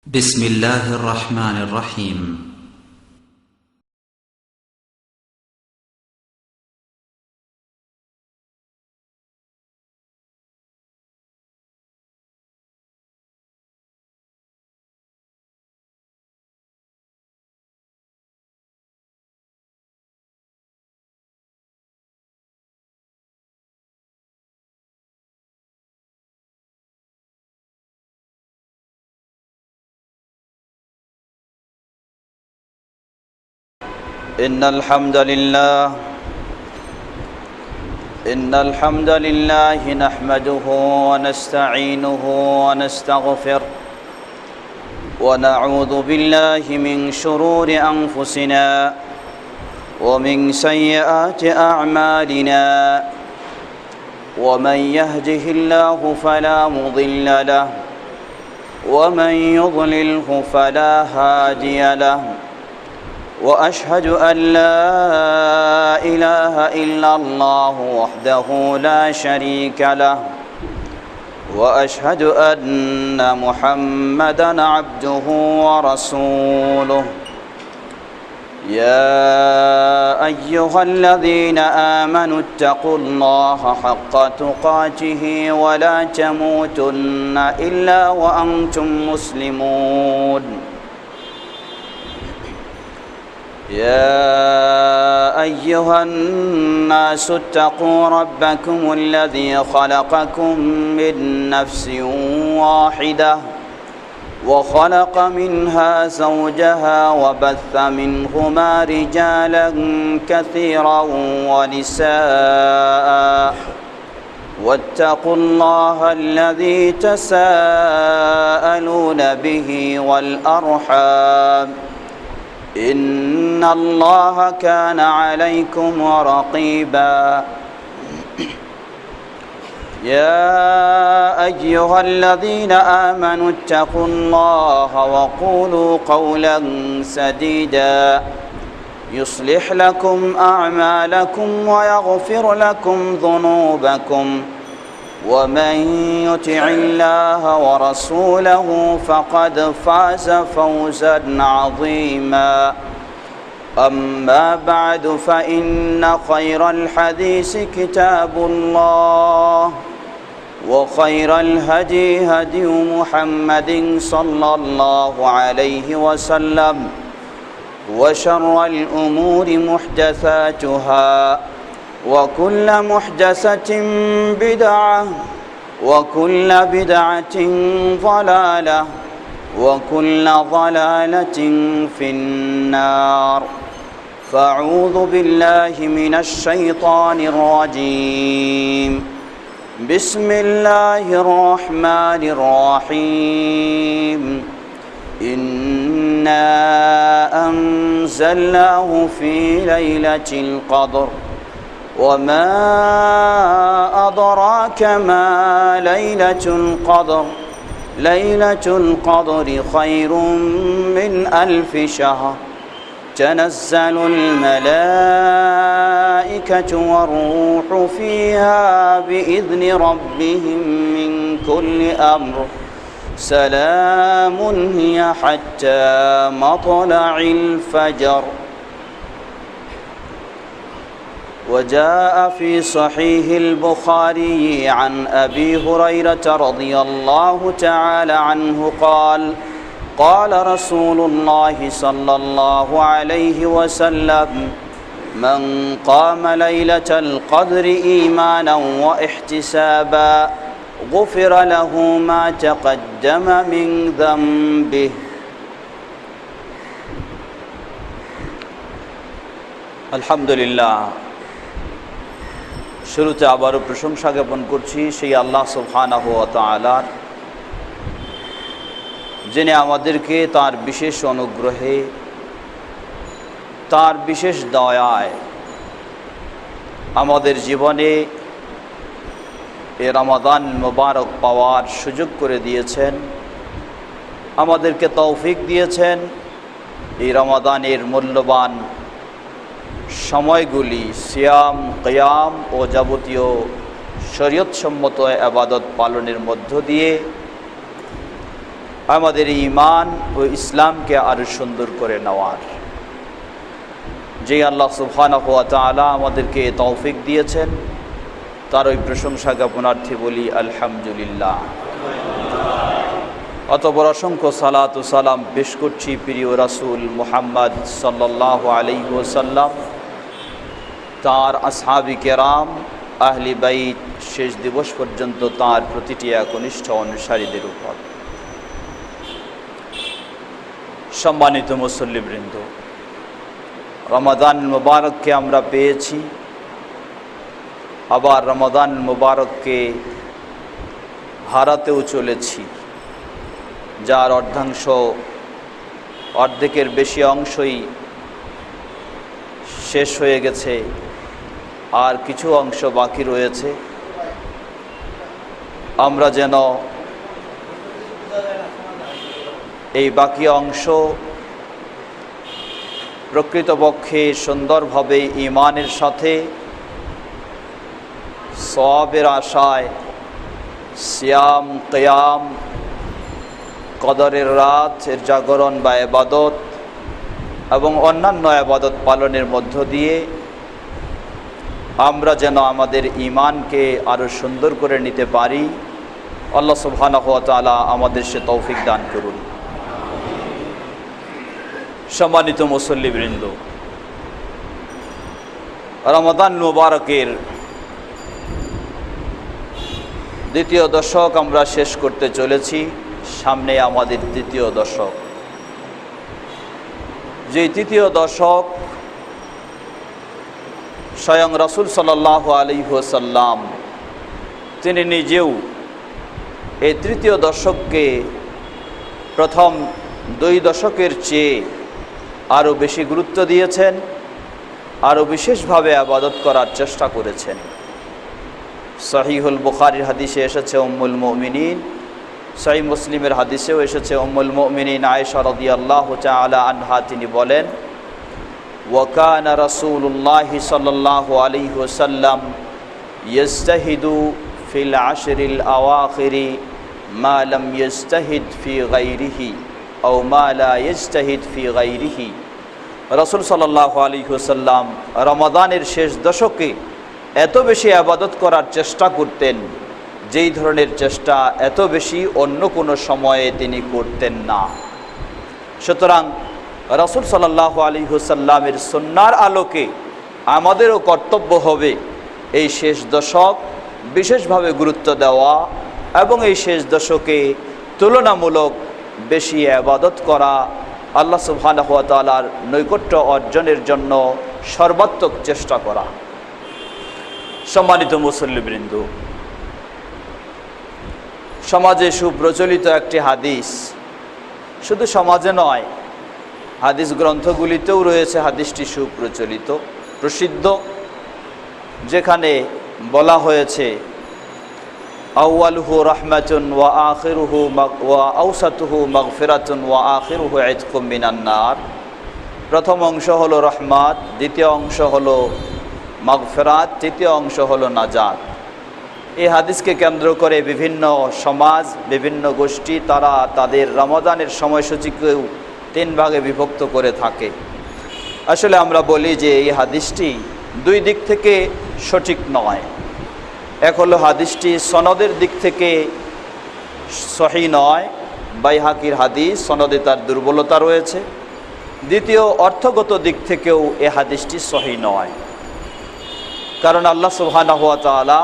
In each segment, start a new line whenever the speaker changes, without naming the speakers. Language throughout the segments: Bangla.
بسم الله الرحمن الرحيم.
إن الحمد لله نحمده ونستعينه ونستغفره ونعوذ بالله من شرور أنفسنا ومن سيئات أعمالنا ومن يهده الله فلا مضل له ومن يضلله فلا هادي له وأشهد أن لا إله إلا الله وحده لا شريك له وأشهد أن محمدًا عبده ورسوله يا أيها الذين آمنوا اتقوا الله حق تقاته ولا تموتن إلا وأنتم مسلمون يا أيها الناس اتقوا ربكم الذي خلقكم من نفس واحدة وخلق منها زوجها وبث منهما رجالا كثيرا ونساء واتقوا الله الذي تساءلون به والأرحام إن الله كان عليكم رقيبا يا أيها الذين آمنوا اتقوا الله وقولوا قولا سديدا يصلح لكم أعمالكم ويغفر لكم ذنوبكم ومن يطع الله ورسوله فقد فاز فوزا عظيما أما بعد فإن خير الحديث كتاب الله وخير الهدي هدي محمد صلى الله عليه وسلم وشر الأمور محدثاتها وكل محدثة بدعة وكل بدعة ضلالة وكل ضلالة في النار فأعوذ بالله من الشيطان الرجيم بسم الله الرحمن الرحيم إنا أنزلناه في ليلة القدر وما أدراك ما ليلة القدر ليلة القدر خير من 1000 شهر تنزل الملائكة والروح فيها بإذن ربهم من كل أمر سلام هي حتى مطلع الفجر وجاء في صحيح البخاري عن أبي هريرة رضي الله تعالى عنه قال قال رسول الله صلى الله عليه وسلم من قام ليلة القدر إيمانا واحتسابا غفر له ما تقدم من ذنبه الحمد لله শুরুতে আবারও প্রশংসা জ্ঞাপন করছি সেই আল্লাহ সুবহানাহু ওয়া তাআলার, যিনি আমাদেরকে তার বিশেষ অনুগ্রহে তার বিশেষ দয়ায় আমাদের জীবনে এ রমাদান মুবারক পাওয়ার সুযোগ করে দিয়েছেন, আমাদেরকে তৌফিক দিয়েছেন এই রমাদানের মূল্যবান সময়গুলি সিয়াম, কিয়াম ও যাবতীয় শরীয়তসম্মত ইবাদত পালনের মধ্য দিয়ে আমাদের ঈমান ও ইসলামকে আরো সুন্দর করে নেওয়ার। যে আল্লাহ সুবহানাহু ওয়া তাআলা আমাদেরকে তৌফিক দিয়েছেন, তার ওই প্রশংসা জ্ঞাপনার্থে বলি আলহামদুলিল্লাহ। অতঃপর অসংখ্য সালাত ও সালাম পেশ করছি প্রিয় রাসূল মুহাম্মদ সাল্লাল্লাহু আলাইহি ওয়াসাল্লাম, তাঁর আসহাবি কেরাম, আহলি বাইত, শেষ দিবস পর্যন্ত তাঁর প্রতিটি একনিষ্ঠ অনুসারীদের উপর। সম্মানিত মুসল্লিবৃন্দ, রমাদান মুবারককে আমরা পেয়েছি, আবার রমাদান মুবারককে হারাতেও চলেছি, যার অর্ধেকের বেশি অংশই শেষ হয়ে গেছে, আর কিছু অংশ বাকি রয়েছে। আমরা যেন এই বাকি অংশ প্রকৃতপক্ষে সুন্দরভাবে ঈমানের সাথে সওয়াবের আশায় সিয়াম, কিয়াম, কদরের রাত এর জাগরণ বা ইবাদত এবং অন্যান্য ইবাদত পালনের মধ্য দিয়ে আমরা যেন আমাদের ঈমানকে আরো সুন্দর করে নিতে পারি। আল্লাহ সুবহানাহু ওয়া তাআলা আমাদের সে তৌফিক দান করুন। সম্মানিত মুসল্লিবৃন্দ, রমাদান মুবারকের দ্বিতীয় দশক আমরা শেষ করতে চলেছি। সামনে আমাদের তৃতীয় দশক। যে তৃতীয় দশক স্বয়ং রাসূল সাল্লাল্লাহু আলাইহি ওয়াসাল্লাম তিনি নিজেও এই তৃতীয় দশককে প্রথম দুই দশকের চেয়ে আরও বেশি গুরুত্ব দিয়েছেন, আরও বিশেষভাবে ইবাদত করার চেষ্টা করেছেন। সহিহুল বুখারীর হাদিসে এসেছে, উম্মুল মুমিনিন, সহিহ মুসলিমের হাদিসেও এসেছে, উম্মুল মুমিনিন আয়েশা রাদিয়াল্লাহু তাআলা আনহা তিনি বলেন, ওয়া কানা রাসূলুল্লাহি সাল্লাল্লাহু আলাইহি ওয়াসাল্লাম ইজতাহিদু ফিল আশরিল আওয়াখিরি মা লাম ইজতাহিদ ফি গায়রিহি আও মা লা ইজতাহিদ ফি গায়রিহি। রাসূল সাল্লাল্লাহু আলাইহি ওয়াসাল্লাম রমাদানের শেষ দশকে এত বেশি ইবাদত করার চেষ্টা করতেন, যেই ধরনের চেষ্টা এত বেশি অন্য কোনো সময়ে তিনি করতেন না। সুতরাং রাসূল সাল্লাল্লাহু আলাইহি ওয়াসাল্লামের সুন্নাহর আলোকে আমাদেরও কর্তব্য হবে এই শেষ দশক বিশেষভাবে গুরুত্ব দেওয়া এবং এই শেষ দশকে তুলনামূলক বেশি ইবাদত করা, আল্লাহ সুবহানাহু ওয়া তাআলার নৈকট্য অর্জনের জন্য সর্বাত্মক চেষ্টা করা। সম্মানিত মুসল্লিবৃন্দ, সমাজে সুপ্রচলিত একটি হাদিস, শুধু সমাজে নয়, হাদিস গ্রন্থগুলিতেও রয়েছে হাদিসটি সুপ্রচলিত, প্রসিদ্ধ, যেখানে বলা হয়েছে আউয়ালুহু রাহমাতুন ওয়া আখিরুহু ওয়া আওসাতুহু মাগফিরাতুন ওয়া আখিরুহু ইতকুম মিনান নার। প্রথম অংশ হলো রহমত, দ্বিতীয় অংশ হলো মাগফিরাত, তৃতীয় অংশ হলো নাজাত। এই হাদিসকে কেন্দ্র করে বিভিন্ন সমাজ, বিভিন্ন গোষ্ঠী তারা তাদের রমাদানের সময়সূচিকেও তিন ভাগে বিভক্ত করে থাকে। আসলে আমরা বলি যে এই হাদিসটি দুই দিক থেকে সঠিক নয়। এক হলো হাদিসটি সনদের দিক থেকে সহি নয়, বাইহাকির হাদিস, সনদে তার দুর্বলতা রয়েছে। দ্বিতীয়, অর্থগত দিক থেকেও এ হাদিসটি সহি নয়, কারণ আল্লাহ সুবহানাহু ওয়া তাআলা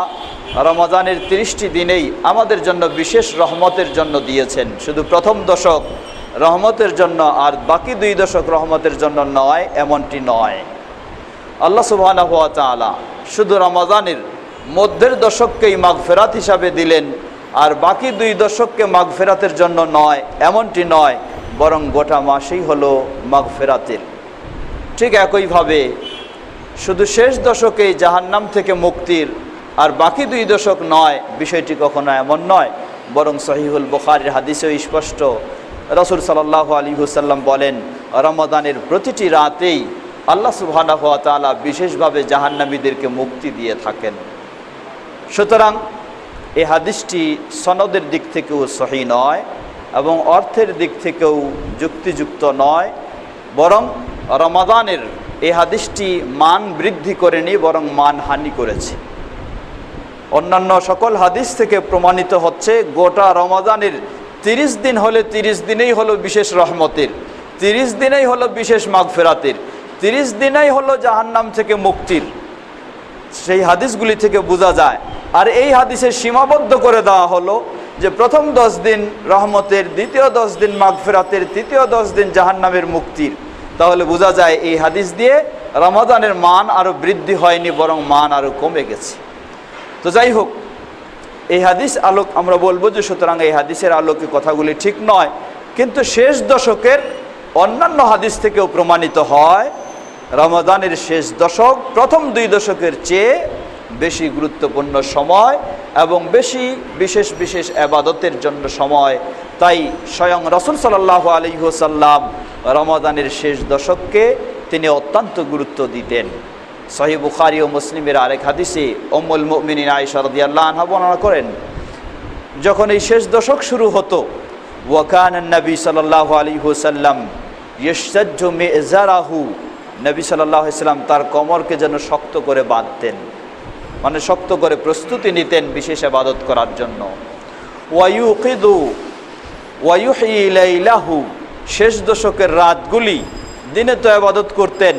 রমাদানের 30টি দিনেই আমাদের জন্য বিশেষ রহমতের জন্য দিয়েছেন। শুধু প্রথম দশক রহমতের জন্য আর বাকি দুই দশক রহমতের জন্য নয়, এমনটি নয়। আল্লাহ সুবহানাহু ওয়া তাআলা শুধু রমাদানের মধ্যের দশককেই মাগফিরাত হিসাবে দিলেন, আর বাকি দুই দশককে মাগফিরাতের জন্য নয়, এমনটি নয়, বরং গোটা মাসেই হলো মাগফিরাতের। ঠিক একইভাবে শুধু শেষ দশকেই জাহান্নাম থেকে মুক্তির আর বাকি দুই দশক নয়, বিষয়টি কখনো এমন নয়, বরং সহিহুল বুখারীর হাদিসেও স্পষ্ট, রাসূল সাল্লাল্লাহু আলাইহি ওয়াসাল্লাম বলেন, রমাদানের প্রতিটি রাতেই আল্লাহ সুবহানাহু ওয়া তাআলা বিশেষভাবে জাহান্নামীদেরকে মুক্তি দিয়ে থাকেন। সুতরাং এই হাদিসটি সনদের দিক থেকেও সহি নয় এবং অর্থের দিক থেকেও যুক্তিযুক্ত নয়, বরং রমাদানের এই হাদিসটি মান বৃদ্ধি করেনি, বরং মানহানি করেছে। অন্যান্য সকল হাদিস থেকে প্রমাণিত হচ্ছে গোটা রমাদানের 30 দিন হলে 30 দিনেই হলো বিশেষ রহমতের, 30 দিনেই হলো বিশেষ মাগফিরাতের, 30 দিনেই হলো জাহান্নাম থেকে মুক্তির। সেই হাদিসগুলি থেকে বোঝা যায়। আর এই হাদিসে সীমাবদ্ধ করে দেওয়া হলো যে প্রথম 10 দিন রহমতের, দ্বিতীয় 10 দিন মাগফিরাতের, তৃতীয় 10 দিন জাহান্নামের মুক্তির। তাহলে বোঝা যায় এই হাদিস দিয়ে রমাদানের মান আরও বৃদ্ধি হয়নি, বরং মান আরও কমে গেছে। তো যাই হোক, এই হাদিস আলোক আমরা বলবো যে সুতরাং এই হাদিসের আলোকে কথাগুলি ঠিক নয়, কিন্তু শেষ দশকের অন্যান্য হাদিস থেকেও প্রমাণিত হয় রমাদানের শেষ দশক প্রথম 2 দশকের চেয়ে বেশি গুরুত্বপূর্ণ সময় এবং বেশি বিশেষ বিশেষ ইবাদতের জন্য সময়। তাই স্বয়ং রাসূল সাল্লাল্লাহু আলাইহি ওয়াসাল্লাম রমাদানের শেষ দশককে তিনি অত্যন্ত গুরুত্ব দিতেন। সহিহ বুখারী ও মুসলিমের আরেক হাদিসে উম্মুল মুমিনিন আয়েশা রাদিয়াল্লাহু আনহা বর্ণনা করেন, যখন এই শেষ দশক শুরু হতো, ওয়া কানা নবী সাল্লাল্লাহু আলাইহি ওয়াসাল্লাম ইয়াশতাজ্জু মি'জারাহু, নবী সাল্লাল্লাহু আলাইহি ওয়াসাল্লাম তার কোমরকে যেন শক্ত করে বাঁধতেন, মানে শক্ত করে প্রস্তুতি নিতেন বিশেষ ইবাদত করার জন্য। ওয়া ইউকিদু ওয়া ইউহয়ি লাইলাহু, শেষ দশকের রাতগুলি, দিনে তো ইবাদত করতেন,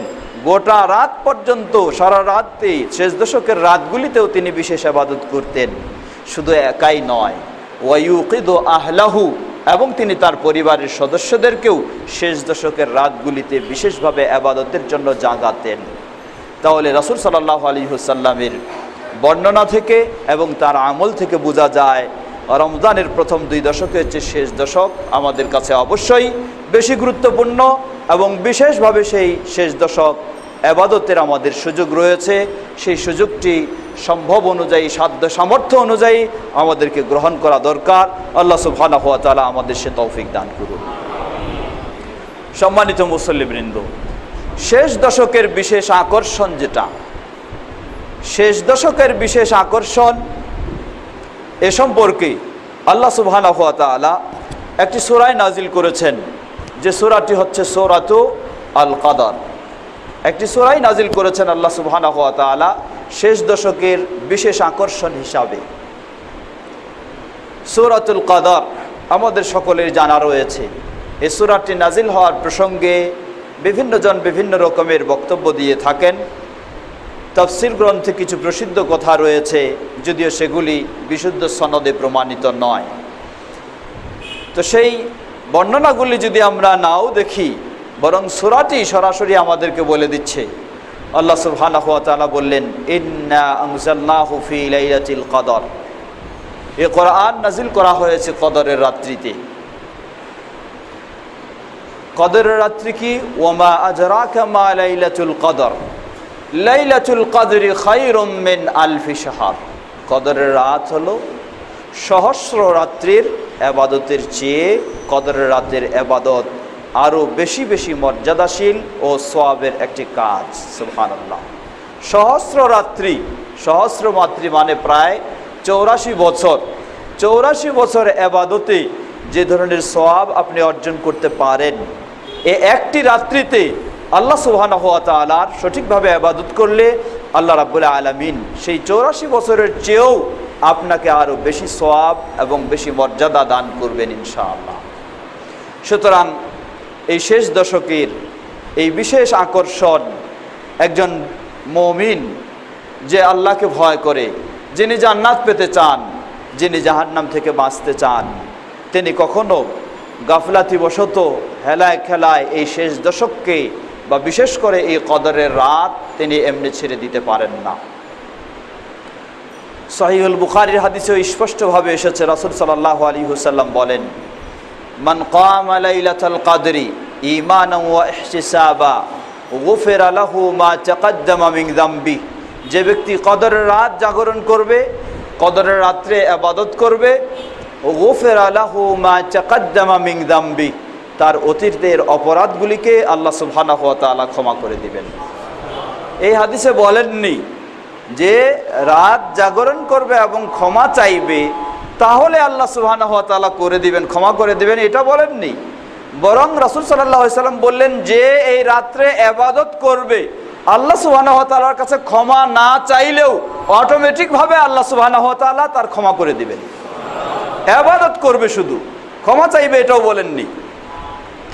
গোটা রাত পর্যন্ত, সারা রাতে শেষ দশকের রাতগুলিতেও তিনি বিশেষ ইবাদত করতেন। শুধু একাই নয়, ওয়া ইউকিদু আহলাহু, এবং তিনি তার পরিবারের সদস্যদেরকেও শেষ দশকের রাতগুলিতে বিশেষভাবে ইবাদতের জন্য জাগাতেন। তাহলে রাসূল সাল্লাল্লাহু আলাইহি ওয়াসাল্লামের বর্ণনা থেকে এবং তার আমল থেকে বোঝা যায় রমজানের প্রথম 2 দশকের যে শেষ দশক আমাদের কাছে অবশ্যই বেশি গুরুত্বপূর্ণ, এবং বিশেষভাবে সেই শেষ দশক ইবাদতের আমাদের সুযোগ রয়েছে। সেই সুযোগটি সম্ভব অনুযায়ী, সাধ্য সামর্থ্য অনুযায়ী আমাদেরকে গ্রহণ করা দরকার। আল্লাহ সুবহানাহু ওয়া তাআলা আমাদের সে তৌফিক দান করুন। সম্মানিত মুসল্লিবৃন্দ, শেষ দশকের বিশেষ আকর্ষণ যেটা, শেষ দশকের বিশেষ আকর্ষণ এ সম্পর্কে আল্লাহ সুবহানাহু ওয়া তাআলা একটি সূরা নাজিল করেছেন, যে সূরাটি হচ্ছে সূরাতু আল কদর। একটি সূরা নাজিল করেছেন আল্লাহ সুবহানাহু ওয়া তাআলা শেষ দশকের বিশেষ আকর্ষণ হিসাবে। সূরাতুল কদর আমাদের সকলের জানা রয়েছে। এই সূরাটি নাজিল হওয়ার প্রসঙ্গে বিভিন্ন জন বিভিন্ন রকমের বক্তব্য দিয়ে থাকেন। তাফসীর গ্রন্থে কিছু প্রসিদ্ধ কথা রয়েছে, যদিও সেগুলি বিশুদ্ধ সনদে প্রমাণিত নয়। তো সেই বর্ণনাগুলি যদি আমরা নাও দেখি, বরং সূরাটি সরাসরি আমাদেরকে বলে দিচ্ছে। আল্লাহ সুবহানাহু ওয়া তাআলা বললেন, ইন্না আনজালনাহু ফি লাইলাতিল কদর, এই কোরআন নাজিল করা হয়েছে কদরের রাত্রিতে। কদরের রাত্রি কি? ওয়ামা আজরাকা মা লাইলাতুল কদর, লাইলাতুল কদরি খায়রুম মিন আলফি শাহর। কদরের রাত হলো সহস্র রাত্রির ইবাদতের চেয়ে কদরের রাতের ইবাদত আরও বেশি বেশি মর্যাদাশীল ও সওয়াবের একটি কাজ। সুবহানাল্লাহ। সহস্র রাত্রি, সহস্র মাত্রি মানে প্রায় 84 বছর। 84 বছর ইবাদতে যে ধরনের সওয়াব আপনি অর্জন করতে পারেন, এই একটি রাত্রিতে আল্লাহ সুবহানাহু ওয়া তাআলার সঠিকভাবে ইবাদত করলে আল্লাহ রাব্বুল আলামিন সেই 84 বছরের চেয়েও আপনাকে আরও বেশি সওয়াব এবং বেশি মর্যাদা দান করবেন ইনশাআল্লাহ। সুতরাং এই শেষ দশকের এই বিশেষ আকর্ষণ, একজন মুমিন যে আল্লাহকে ভয় করে, যিনি জান্নাত পেতে চান, যিনি জাহান্নাম থেকে বাঁচতে চান, তিনি কখনো গাফলাতিবশত হেলায় খেলায় এই শেষ দশককে বা বিশেষ করে এই কদরের রাত তিনি এমনি ছেড়ে দিতে পারেন না। সহিহুল বুখারীর হাদিসেও স্পষ্টভাবে এসেছে, রাসূল সাল্লাল্লাহু আলাইহি ওয়াসাল্লাম বলেন, মান কামা লাইলাতাল কদরি ঈমানান ওয়া ইহতিসাবা গুফিরা লাহু মা তাকাদ্দামা মিন যামবি। যে ব্যক্তি কদরের রাত জাগরণ করবে, কদরের রাত্রে ইবাদত করবে, গুফিরা লাহু মা তাকাদ্দামা মিন যামবি, তার অতীতের অপরাধগুলিকে আল্লাহ সুবহানাহু ওয়া তাআলা ক্ষমা করে দিবেন। এই হাদিসে বলেননি যে রাত জাগরণ করবে এবং ক্ষমা চাইবে তাহলে আল্লাহ সুবহানাহু ওয়া তাআলা করে দিবেন, ক্ষমা করে দিবেন, এটা বলেননি। বরং রাসূল সাল্লাল্লাহু আলাইহি সাল্লাম বললেন, যে এই রাত্রে ইবাদত করবে আল্লাহ সুবহানাহু ওয়া তাআলার কাছে ক্ষমা না চাইলেও অটোমেটিকভাবে আল্লাহ সুবহানাহু ওয়া তাআলা তার ক্ষমা করে দিবেন। ইবাদত করবে, শুধু ক্ষমা চাইবে এটাও বলেননি।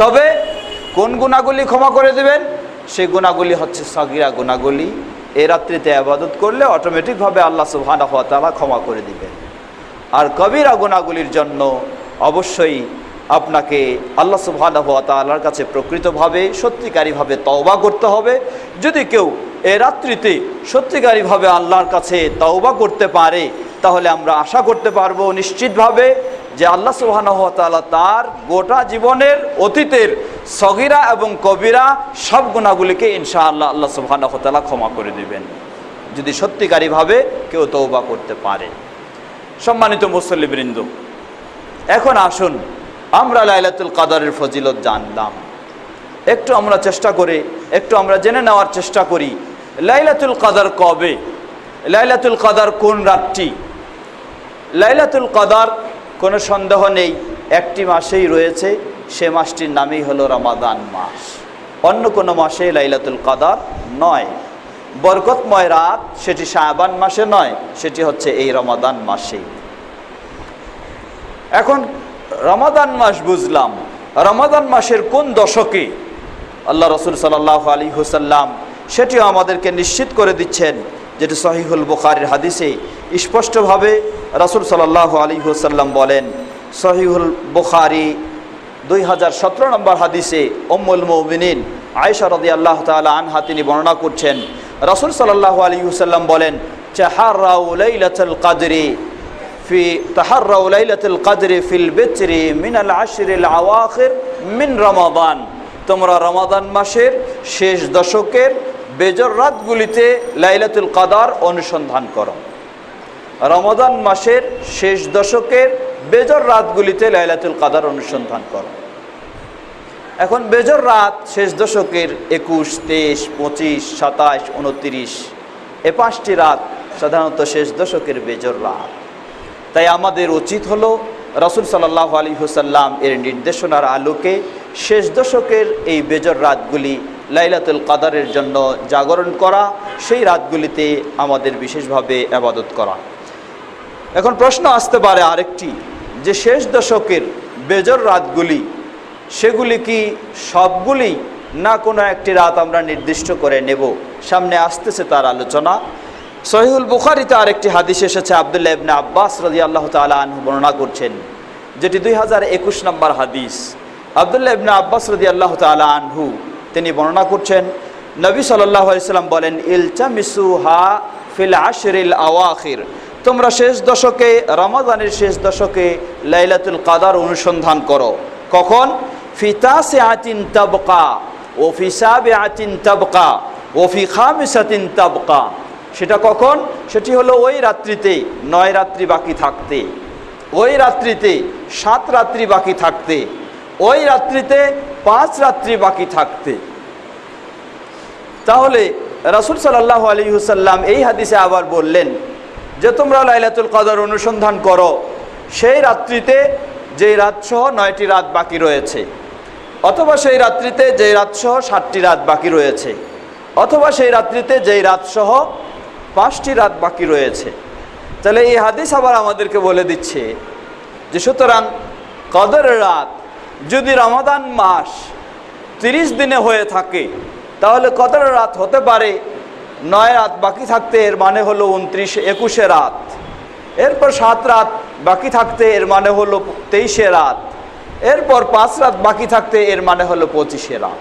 তবে কোন গুনাহগুলি ক্ষমা করে দিবেন? সেই গুনাহগুলি হচ্ছে সাগীরা গুনাহগুলি। এই রাত্রিতে ইবাদত করলে অটোমেটিকভাবে আল্লাহ সুবহানাহু ওয়া তাআলা ক্ষমা করে দিবেন। আর কবিরা গুনাহগুলির জন্য অবশ্যই আপনাকে আল্লাহ সুবহানাহু ওয়া তাআলার কাছে প্রকৃতভাবে সত্যিকারীভাবে তওবা করতে হবে। যদি কেউ এই রাত্রিতে সত্যিকারীভাবে আল্লাহর কাছে তওবা করতে পারে, তাহলে আমরা আশা করতে পারবো নিশ্চিতভাবে যে আল্লাহ সুবহানাহু ওয়া তাআলা তার গোটা জীবনের অতীতের সগীরা এবং কবিরা সব গুনাহগুলিকে ইনশাআল্লাহ আল্লাহ সুবহানাহু ওয়া তাআলা ক্ষমা করে দিবেন, যদি সত্যিকারীভাবে কেউ তওবা করতে পারে। সম্মানিত মুসল্লিবৃন্দ, এখন আসুন আমরা লাইলাতুল কদরের ফজিলত জানলাম। একটু আমরা চেষ্টা করে একটু আমরা জেনে নেওয়ার চেষ্টা করি লাইলাতুল কদর কবে, লাইলাতুল কদর কোন রাতটি। লাইলাতুল কদর কোনো সন্দেহ নেই একটি মাসেই রয়েছে, সে মাসটির নামই হলো রমাদান মাস। অন্য কোনো মাসে লাইলাতুল কদর নয়। বরকতময় রাত সেটি শাবান মাসে নয়, সেটি হচ্ছে এই রমাদান মাসে। এখন রমাদান মাস বুঝলাম, রমাদান মাসের কোন দশকে আল্লাহ রাসূল সাল্লাল্লাহু আলাইহি ওয়াসাল্লাম সেটিও আমাদেরকে নিশ্চিত করে দিচ্ছেন, যেটি সহিহুল বুখারীর হাদিসে স্পষ্টভাবে রাসূল সাল্লাল্লাহু আলাইহি ওয়াসাল্লাম বলেন। সহিহুল বুখারী 2017 নম্বর হাদিসে উম্মুল মুমিনিন আয়েশা রাদিয়াল্লাহু তাআলা আনহা তিনি বর্ণনা করছেন, রাসূল সাল্লাল্লাহু আলাইহি ওয়াসাল্লাম বলেন, তাহাররাউ লাইলাতুল কদরি তাহাররাউ লাইলাতুল কদরি ফিল বিত্রি মিনাল আশরিল আওয়াখির মিন রমাদান। তোমরা রমাদান মাসের শেষ দশকের বেজর রাতগুলিতে লাইলাতুল কদর অনুসন্ধান করো। রমাদান মাসের শেষ দশকের বেজর রাতগুলিতে লাইলাতুল কদর অনুসন্ধান করো। এখন বেজর রাত শেষ দশকের 21, 23, 25, 27, 29 এই 5টি রাত সাধারণত শেষ দশকের বেজর রাত। তাই আমাদের উচিত হলো রাসূল সাল্লাল্লাহু আলাইহি ওয়াসাল্লাম এর নির্দেশনার আলোকে শেষ দশকের এই বেজর রাতগুলি লাইলাতুল কদরের জন্য জাগরণ করা, সেই রাতগুলিতে আমাদের বিশেষভাবে ইবাদত করা। এখন প্রশ্ন আসতে পারে আরেকটি, যে শেষ দশকের বেজর রাতগুলি সেগুলি কি সবগুলি, না কোনো একটি রাত আমরা নির্দিষ্ট করে নেব? সামনে আসতেছে তার আলোচনা। সহিহুল বুখারীতে আরেকটি হাদিস এসেছে, আব্দুল্লাহ ইবনে আব্বাস রাদিয়াল্লাহু তাআলা আনহু বর্ণনা করছেন, যেটি 2021 নম্বর হাদিস। আব্দুল্লাহ ইবনে আব্বাস রাদিয়াল্লাহু তাআলা আনহু তিনি বর্ণনা করছেন, নবী সাল্লাল্লাহু আলাইহি সাল্লাম বলেন, ইলতামিসুহা ফিল আশরিল আওয়াখির। তোমরা শেষ দশকে, রমাদানের শেষ দশকে লাইলাতুল কদর অনুসন্ধান করো। কখন? ফি তাসিআতিন তাবকা ও ফি সাবিআতিন তাবকা ও ফি খামিসাতিন তাবকা। সেটা কখন? সেটি হলো ওই রাত্রিতে 9 রাত্রি বাকি থাকতে, ওই রাত্রিতে 7 রাত্রি বাকি থাকতে, ওই রাত্রিতে 5 রাত্রি বাকি থাকতে। তাহলে রাসূল সাল্লাল্লাহু আলাইহি ওয়াসাল্লাম এই হাদিসে আবার বললেন যে তোমরা লাইলাতুল কদর অনুসন্ধান করো সেই রাত্রিতে যেই রাতসহ 9টি রাত বাকি রয়েছে, অথবা সেই রাত্রিতে যেই রাতসহ 7টি রাত বাকি রয়েছে, অথবা সেই রাত্রিতে যেই রাতসহ 5টি রাত বাকি রয়েছে। তাহলে এই হাদিস আবার আমাদেরকে বলে দিচ্ছে যে সুতরাং কদরের রাত যদি রমাদান মাস 30 দিনে হয়ে থাকে, তাহলে কদরের রাত হতে পারে 9 রাত বাকি থাকতে, এর মানে হলো 29-21 রাত। এরপর 7 রাত বাকি থাকতে, এর মানে হলো 23 রাত। এরপর 5 রাত বাকি থাকতে, এর মানে হলো 25 রাত।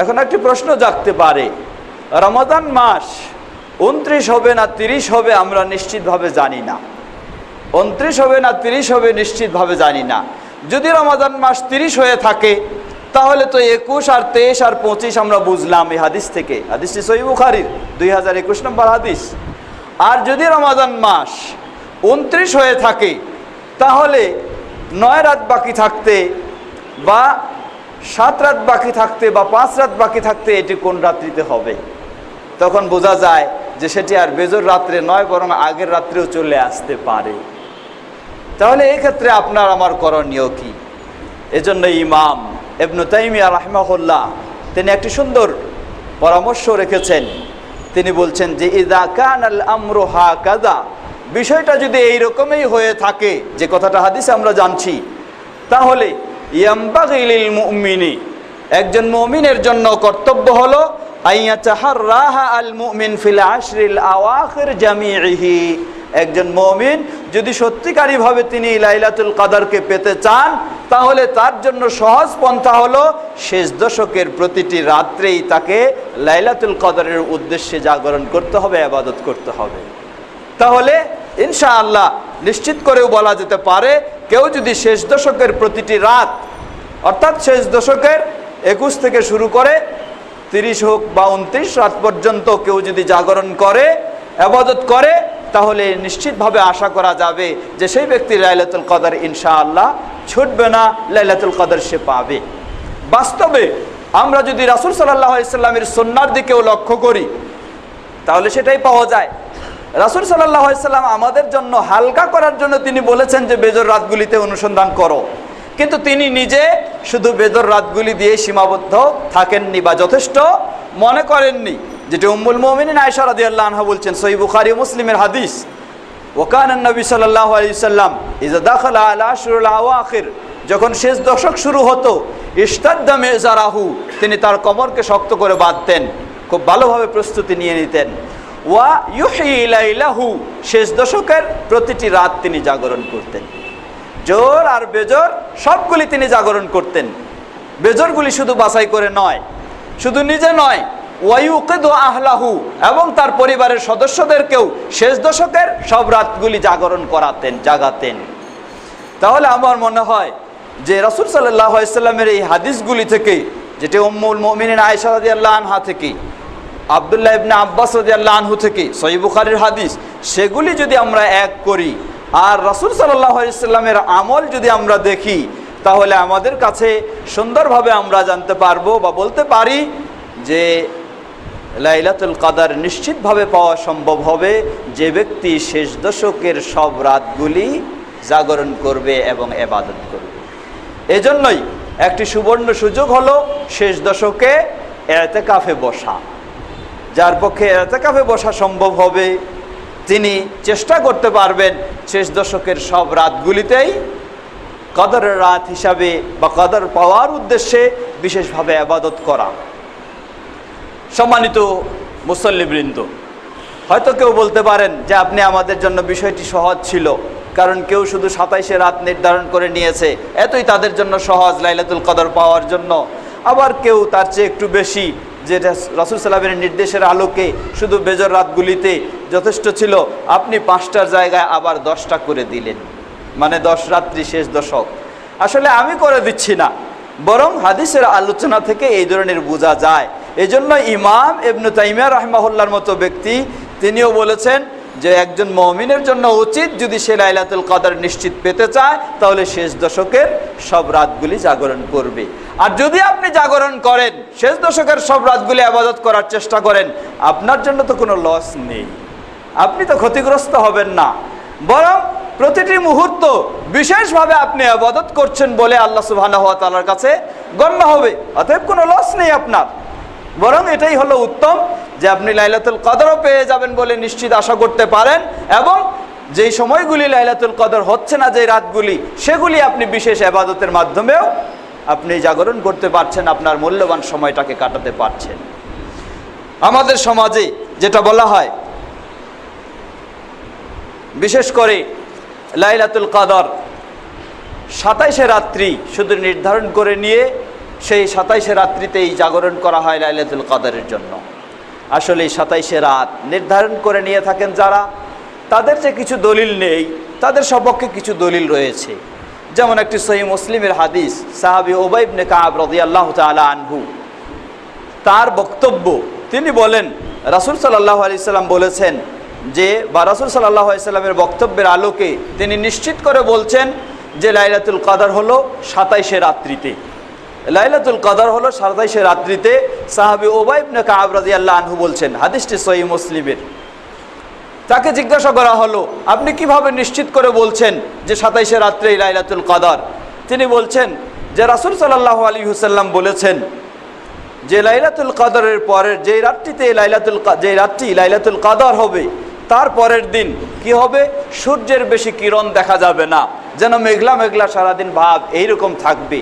এখন একটি প্রশ্ন জাগতে পারে, রমাদান মাস 29 হবে না 30 হবে আমরা নিশ্চিতভাবে জানি না, 29 হবে না 30 হবে নিশ্চিতভাবে জানি না। যদি রমাদান মাস 30 হয়ে থাকে, তাহলে তো 21 আর 23 আর 25 আমরা বুঝলাম এই হাদিস থেকে। হাদিসটি সহিহ বুখারীর 2021 নম্বর হাদিস। আর যদি রমাদান মাস 29 হয়ে থাকে, তাহলে 9 রাত বাকি থাকতে বা 7 রাত বাকি থাকতে বা 5 রাত বাকি থাকতে এটি কোন রাত্রিতে হবে? তখন বোঝা যায় যে সেটি আর বেজর রাত্রে নয়, বরং আগের রাত্রেও চলে আসতে পারে। তাহলে এই ক্ষেত্রে আপনার আমার করণীয় কি? এজন্য ইমাম ইবনে তাইমিয়া রাহিমাহুল্লাহ তিনি একটি সুন্দর পরামর্শ রেখেছেন। তিনি বলছেন যে ইযা কানাল আমরু হাকাযা, বিষয়টা যদি এই রকমই হয়ে থাকে, যে কথাটা হাদিসে আমরা জানছি, তাহলে ইয়ামবাগি লিল মুমিনি, একজন মুমিনের জন্য কর্তব্য হলো আইয়াতাহাররাহা আল মুমিন ফিল আশরিল আওয়াখির জামিইহি, একজন মুমিন যদি সত্যিকারীভাবে তিনি লাইলাতুল কদরকে পেতে চান, তাহলে তার জন্য সহজ পন্থা হলো শেষ দশকের প্রতিটি রাত্রেই তাকে লাইলাতুল কদরের উদ্দেশ্যে জাগরণ করতে হবে, ইবাদত করতে হবে। তাহলে ইনশাআল্লাহ নিশ্চিত করেও বলা যেতে পারে, কেউ যদি শেষ দশকের প্রতিটি রাত, অর্থাৎ শেষ দশকের 21 থেকে শুরু করে 30 হোক বা 29 রাত পর্যন্ত কেউ যদি জাগরণ করে, ইবাদত করে, তাহলে নিশ্চিতভাবে আশা করা যাবে যে সেই ব্যক্তি লাইলাতুল কদর ইনশাআল্লাহ ছুটবে না, লাইলাতুল কদর সে পাবে। বাস্তবে আমরা যদি রাসূল সাল্লাল্লাহু আলাইহি সাল্লামের সুন্নাহর দিকেও লক্ষ্য করি, তাহলে সেটাই পাওয়া যায়। রাসূল সাল্লাল্লাহু আলাইহি সাল্লাম আমাদের জন্য হালকা করার জন্য তিনি বলেছেন যে বেজর রাতগুলিতে অনুসন্ধান করো, কিন্তু তিনি নিজে শুধু বেজর রাতগুলি দিয়ে সীমাবদ্ধ থাকেননি বা যথেষ্ট মনে করেননি। যেটি উম্মুল মুমিনিন আয়েশা রাদিয়াল্লাহু আনহা বলছেন, সহিহ বুখারী ও মুসলিমের হাদিস, ওয়াকানা নবী সাল্লাল্লাহু আলাইহি সাল্লাম ইযা দাখালা আলা আশরুল আওয়াখির, যখন শেষ দশক শুরু হতো, ইশতাদ্দা মিজারাহু, তিনি তার কোমরকে শক্ত করে বাঁধতেন, খুব ভালোভাবে প্রস্তুতি নিয়ে নিতেন। ওয়া ইউহি লাইলাহু, শেষ দশকের প্রতিটি রাত তিনি জাগরণ করতেন। জোর আর বেজর সবগুলি তিনি জাগরণ করতেন। বেজরগুলি শুধু বাছাই করে নয়, শুধু নিজে নয়, ওয়ায়ুকিদু আহলাহু, এবং তার পরিবারের সদস্যদেরকেও শেষ দশকের সব রাতগুলি জাগরণ করাতেন, জাগাতেন। তাহলে আমার মনে হয় যে রাসূল সাল্লাল্লাহু আলাইহি সাল্লামের এই হাদিসগুলি থেকে, যেটি উম্মুল মুমিনিন আয়েশা রাদিয়াল্লাহু আনহা থেকে, আব্দুল্লাহ ইবনে আব্বাস রাদিয়াল্লাহু আনহু থেকে, সহিহ বুখারীর হাদিস, সেগুলি যদি আমরা এক করি আর রাসূল সাল্লাল্লাহু আলাইহি সাল্লামের আমল যদি আমরা দেখি, তাহলে আমাদের কাছে সুন্দরভাবে আমরা জানতে পারবো বা বলতে পারি যে লাইলাতুল কদর নিশ্চিতভাবে পাওয়া সম্ভব হবে যে ব্যক্তি শেষ দশকের সব রাতগুলি জাগরণ করবে এবং ইবাদত করবে। এজন্যই একটি সুবর্ণ সুযোগ হলো শেষ দশকে ইতিকাফে বসা। যার পক্ষে ইতিকাফে বসা সম্ভব হবে, তিনি চেষ্টা করতে পারবেন শেষ দশকের সব রাতগুলিতেই কদরের রাত হিসাবে বা কদর পাওয়ার উদ্দেশ্যে বিশেষভাবে ইবাদত করা। সম্মানিত মুসল্লিবৃন্দ, হয়তো কেউ বলতে পারেন যে আপনি আমাদের জন্য বিষয়টি সহজ ছিল, কারণ কেউ শুধু 27 রাত নির্ধারণ করে নিয়েছে, এতই তাদের জন্য সহজ লাইলাতুল কদর পাওয়ার জন্য। আবার কেউ তার চেয়ে একটু বেশি, যেটা রাসূল সাল্লাল্লাহু আলাইহি নির্দেশের আলোকে শুধু বেজর রাতগুলিতে যথেষ্ট ছিল, আপনি 5টার জায়গায় আবার 10টা করে দিলেন, মানে 10 রাত্রি শেষ দশক। আসলে আমি করে দিচ্ছি না, বরং হাদিসের আলোচনা থেকে এই ধরনের বোঝা যায়। এজন্য ইমাম ইবনে তাইমিয়া রাহিমাহুল্লাহর মতো ব্যক্তি তিনিও বলেছেন যে একজন মুমিনের জন্য উচিত, যদি সে লাইলাতুল কদর নিশ্চিত পেতে চায়, তাহলে শেষ দশকের সব রাতগুলি জাগরণ করবে। আর যদি আপনি জাগরণ করেন, শেষ দশকের সব রাতগুলি ইবাদত করার চেষ্টা করেন, আপনার জন্য তো কোনো লস নেই, আপনি তো ক্ষতিগ্রস্ত হবেন না, বরং প্রতিটি মুহূর্ত বিশেষভাবে আপনি ইবাদত করছেন বলে আল্লাহ সুবহানাহু ওয়া তাআলার কাছে গণ্য হবে। অতএব কোনো লস নেই আপনার, বরং এটাই হলো উত্তম যে আপনি লাইলাতুল কদরও পেয়ে যাবেন বলে নিশ্চিত আশা করতে পারেন, এবং যেই সময়গুলি লাইলাতুল কদর হচ্ছে না, যে রাতগুলি, সেগুলি আপনি বিশেষ ইবাদতের মাধ্যমেও আপনি জাগরণ করতে পারছেন, আপনার মূল্যবান সময়টাকে কাটাতে পারছেন। আমাদের সমাজে যেটা বলা হয়, বিশেষ করে লাইলাতুল কদর 27 রাত্রি শুধু নির্ধারণ করে নিয়ে সেই 27 রাত্রিতেই জাগরণ করা হয় লাইলাতুল কদরের জন্য। আসলে 27 রাত নির্ধারণ করে নিয়ে থাকেন যারা, তাদের যে কিছু দলিল নেই, তাদের সপক্ষে কিছু দলিল রয়েছে। যেমন একটি সহিহ মুসলিমের হাদিস, সাহাবী উবাই ইবনে কাব রাদিয়াল্লাহু তাআলা আনহু, তার বক্তব্য, তিনি বলেন রাসূল সাল্লাল্লাহু আলাইহি সাল্লাম বলেছেন যে, বা রাসূল সাল্লাল্লাহু আলাইহি সাল্লামের বক্তব্যের আলোকে তিনি নিশ্চিত করে বলছেন যে লাইলাতুল কদর হলো 27 রাত্রিতে। লাইলাতুল কদর হলো 27 রাত্রিতে। সাহাবী উবাই ইবনে কাব রাদিয়াল্লাহু আনহু বলছেন, হাদিসটি সহিহ মুসলিমের, তাকে জিজ্ঞাসা করা হলো, আপনি কিভাবে নিশ্চিত করে বলছেন যে 27শে রাত্রেই লাইলাতুল কদর? তিনি বলছেন যে রাসূল সাল্লাল্লাহু আলাইহি ওয়াসাল্লাম বলেছেন যে লাইলাতুল কদরের পরের যে রাত্রিতে লাইলাতুল কদর হবে, তার পরের দিন কি হবে? সূর্যের বেশি কিরণ দেখা যাবে না, যেন মেঘলা মেঘলা সারাদিন ভাব এইরকম থাকবে।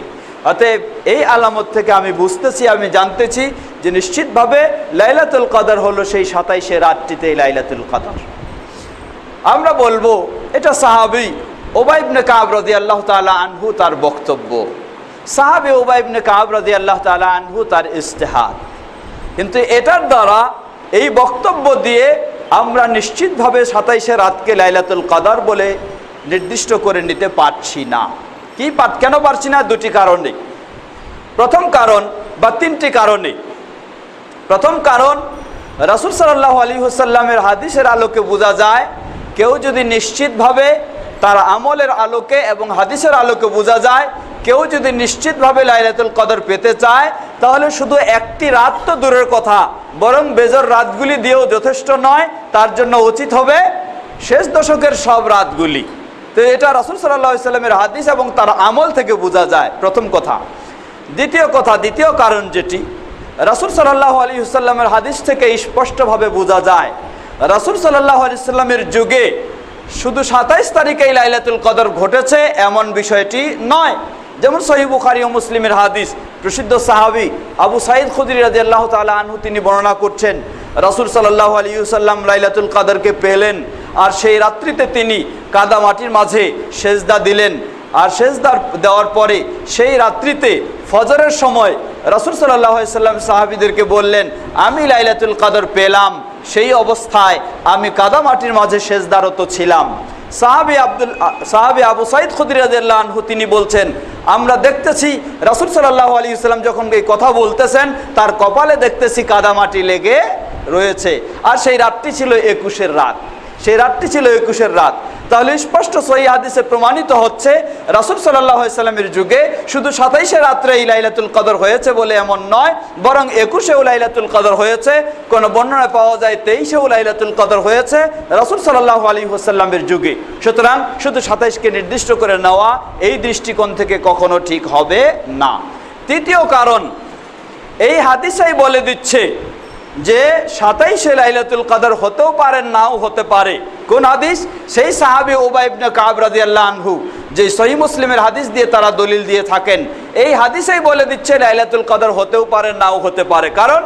অতএব এই আলামত থেকে আমি বুঝতেছি, আমি জানতেছি যে নিশ্চিতভাবে লাইলাতুল কদর হলো সেই 27শে রাত্রিতে লাইলাতুল কদর। আমরা বলবো এটা সাহাবী উবাই ইবনে কাব রাদিয়াল্লাহু তাআলা আনহু তার বক্তব্য, সাহাবী উবাই ইবনে কাব রাদিয়াল্লাহু তাআলা আনহু তার ইজতিহাদ। কিন্তু এটার দ্বারা এই বক্তব্য দিয়ে আমরা নিশ্চিতভাবে 27শে রাতকে লাইলাতুল কদর বলে নির্দিষ্ট করে নিতে পারছি না। কেন পারছি না? দুটি কারণে। প্রথম কারণ বা তিনটি কারণে। প্রথম কারণ, রাসূল সাল্লাল্লাহু আলাইহি ওয়াসাল্লামের হাদিসের আলোকে বোঝা যায়, কেউ যদি নিশ্চিতভাবে তার আমলের আলোকে এবং হাদিসের আলোকে বোঝা যায়, কেউ যদি নিশ্চিতভাবে লাইলাতুল কদর পেতে চায়, তাহলে শুধু একটি রাত তো দূরের কথা, বরং বেজর রাতগুলি দিয়েও যথেষ্ট নয়, তার জন্য উচিত হবে শেষ দশকের সব রাতগুলি। তো এটা রাসূল সাল্লাল্লাহু আলাইহি ওয়াসাল্লামের হাদিস এবং তার আমল থেকে বোঝা যায়, প্রথম কথা। দ্বিতীয় কারণ যেটি, রাসূল সাল্লাল্লাহু আলাইহি ওয়াসাল্লামের হাদিস থেকে স্পষ্টভাবে বোঝা যায়, রাসূল সাল্লাল্লাহু আলাইহি ওয়াসাল্লামের যুগে শুধু 27 তারিখেই লাইলাতুল কদর ঘটেছে এমন বিষয়টি নয়। যেমন সহিহ বুখারী ও মুসলিমের হাদিস, প্রসিদ্ধ সাহাবী আবু সাঈদ খুদরি রাদিয়াল্লাহু তাআলা আনহু তিনি বর্ণনা করছেন, রাসূল সাল্লাল্লাহু আলাইহি ওয়াসাল্লাম লাইলাতুল কদরকে পেলেন, আর সেই রাত্রিতে তিনি কাদা মাটির মাঝে সেজদা দিলেন। আর সেজদা দেওয়ার পরে সেই রাত্রিতে ফজরের সময় রাসূল সাল্লাল্লাহু আলাইহি ওয়াসাল্লাম সাহাবীদেরকে বললেন, আমি লাইলাতুল কদর পেলাম, সেই অবস্থায় আমি কাদা মাটির মাঝে সেজদারত ছিলাম। সাহাবী আবু সাঈদ খুদরি রাদিয়াল্লাহু আনহু তিনি বলছেন, আমরা দেখতেছি রাসূল সাল্লাল্লাহু আলাইহি ওয়াসাল্লাম যখন এই কথা বলতেছেন, তার কপালে দেখতেছি কাদা মাটি লেগে রয়েছে। আর সেই রাতটি ছিল 21-এর রাত, তাহলে স্পষ্ট সহিহ হাদিসে প্রমাণিত হচ্ছে, রাসূল সাল্লাল্লাহু আলাইহি ওয়াসাল্লামের যুগে শুধু 27শে রাত্রে এই লাইলাতুল কদর হয়েছে বলে এমন নয়, বরং 21এও লাইলাতুল কদর হয়েছে। কোন বর্ণনায় পাওয়া যায় 23এও লাইলাতুল কদর হয়েছে রাসূল সাল্লাল্লাহু আলাইহি ওয়াসাল্লামের যুগে। সুতরাং শুধু 27কে নির্দিষ্ট করে নেওয়া এই দৃষ্টিকোণ থেকে কখনো ঠিক হবে না। তৃতীয় কারণ, এই হাদিসই বলে দিচ্ছে যে 27শে লাইলাতুল কদর হতেও পারে, নাও হতে পারে। কোন হাদিস? সেই সাহাবী উবাই ইবনে কাব রাদিয়াল্লাহু আনহু, যে সহিহ মুসলিমের হাদিস দিয়ে তারা দলিল দিয়ে থাকেন, এই হাদিসেই বলে দিচ্ছে লাইলাতুল কদর হতেও পারে, নাও হতে পারে। কারণ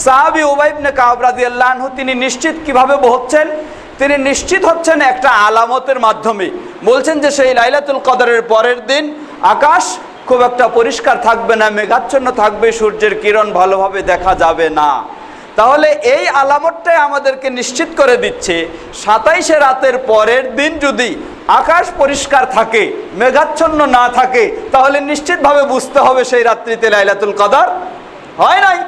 সাহাবী উবাই ইবনে কাব রাদিয়াল্লাহু আনহু তিনি নিশ্চিত কিভাবে হচ্ছেন? তিনি নিশ্চিত হচ্ছেন একটা আলামতের মাধ্যমে। বলছেন যে সেই লাইলাতুল কদরের পরের দিন আকাশ খুব একটা পরিষ্কার থাকবে না, মেঘাচ্ছন্ন থাকবে, সূর্যের কিরণ ভালোভাবে দেখা যাবে না। তাহলে এই আলামতটাই আমাদেরকে নিশ্চিত করে দিচ্ছে 27শে রাতের পরের দিন যদি আকাশ পরিষ্কার থাকে, মেঘাচ্ছন্ন না থাকে, তাহলে নিশ্চিতভাবে বুঝতে হবে সেই রাত্রিতে লাইলাতুল কদর হয় নাই।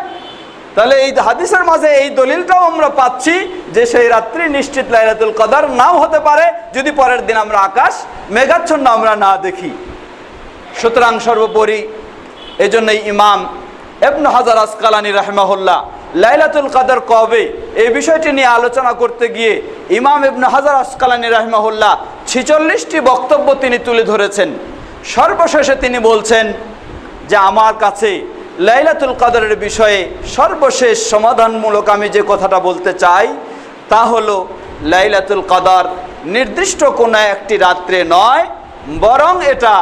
তাহলে এই হাদিসের মাঝে এই দলিলটাও আমরা পাচ্ছি যে সেই রাত্রি নিশ্চিত লাইলাতুল কদর নাও হতে পারে, যদি পরের দিন আমরা আকাশ মেঘাচ্ছন্ন আমরা না দেখি। সুতরাং সর্বোপরি এজন্যই ইমাম ইবনে হাজার আসকালানী রাহিমাহুল্লাহ লাইলাতুল কদর কবে এই বিষয়টি নিয়ে আলোচনা করতে গিয়ে ইমাম ইবনে হাজার আসকালানী রাহিমাহুল্লাহ 46টি বক্তব্য তিনি তুলে ধরেছেন। সর্বশেষে তিনি বলছেন যে আমার কাছে লাইলাতুল কদরের বিষয়ে সর্বশেষ সমাধানমূলক আমি যে কথাটা বলতে চাই তা হলো, লাইলাতুল কদর নির্দিষ্ট কোনো একটি রাত্রে নয়, বরং এটা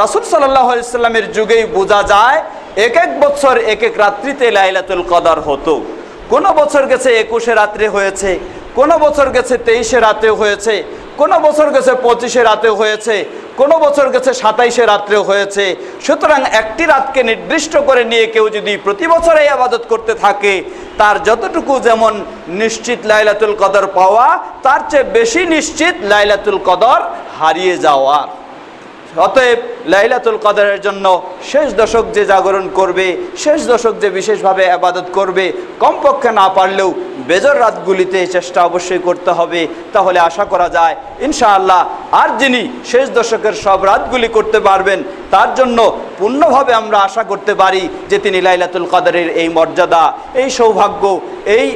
রাসূল সাল্লাল্লাহু আলাইহি ওয়াসাল্লামের যুগেই বোঝা যায়। এক এক বছর এক এক রাত্রিতে লাইলাতুল কদর হতো। কোনো বছর গেছে 21শে রাত্রে হয়েছে, কোনো বছর গেছে 23শে রাতেও হয়েছে, কোনো বছর গেছে 25শে রাতেও হয়েছে, কোনো বছর গেছে 27শে রাত্রেও হয়েছে। সুতরাং একটি রাতকে নির্দিষ্ট করে নিয়ে কেউ যদি প্রতি বছর এই ইবাদত করতে থাকে, তার যতটুকু যেমন নিশ্চিত লাইলাতুল কদর পাওয়া, তার চেয়ে বেশি নিশ্চিত লাইলাতুল কদর হারিয়ে যাওয়া। অতএব লাইলাতুল কদরের জন্য শেষ দশক যে জাগরণ করবে, শেষ দশক যে বিশেষভাবে ইবাদত করবে, কমপক্ষে না পারলেও বেজর রাতগুলিতে চেষ্টা অবশ্যই করতে হবে। তাহলে আশা করা যায় ইনশাআল্লাহ, আর যিনি শেষ দশকের সব রাতগুলি করতে পারবেন, তার জন্য পূর্ণভাবে আমরা আশা করতে পারি যে তিনি লাইলাতুল কদরের এই মর্যাদা, এই সৌভাগ্য, এই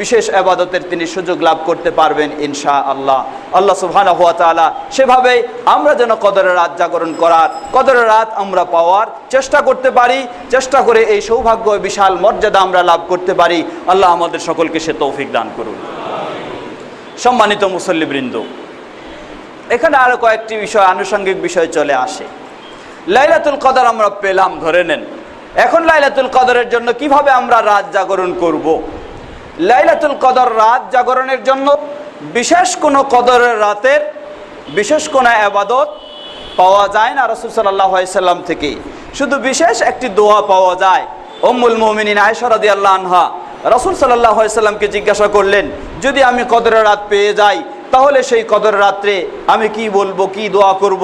বিশেষ ইবাদতের তিনি সুযোগ লাভ করতে পারবেন ইনশাআল্লাহ। আল্লাহ সুবহানাহু ওয়া তাআলা সেভাবেই আমরা যেন কদরের রাত জাগরণ করার, কদরের রাত আমরা পাওয়ার চেষ্টা করতে পারি, চেষ্টা করে এই সৌভাগ্য বিশাল মর্যাদা আমরা লাভ করতে পারি। আল্লাহ আমাদের সকলকে সে তৌফিক দান করুন। সম্মানিত মুসল্লিবৃন্দ, এখানে আরো কয়েকটি বিষয়, আনুষঙ্গিক বিষয় চলে আসে। লাইলাতুল কদর আমরা পেলাম, ধরে নেন। এখন লাইলাতুল কদরের জন্য কিভাবে আমরা রাত জাগরণ করব? লাইলাতুল কদর রাত জাগরণের জন্য বিশেষ কোনো কদরের রাতের বিশেষ কোনো ইবাদত পাওয়া যায় না রাসূল সাল্লাল্লাহু আলাইহি সাল্লাম থেকে। শুধু বিশেষ একটি দোয়া পাওয়া যায়। উম্মুল মুমিনিন আয়েশা রাদিয়াল্লাহু আনহা রাসূল সাল্লাল্লাহু আলাইহি সাল্লামকে জিজ্ঞাসা করলেন, যদি আমি কদরের রাত পেয়ে যাই তাহলে সেই কদরের রাত্রে আমি কি বলবো, কি দোয়া করব?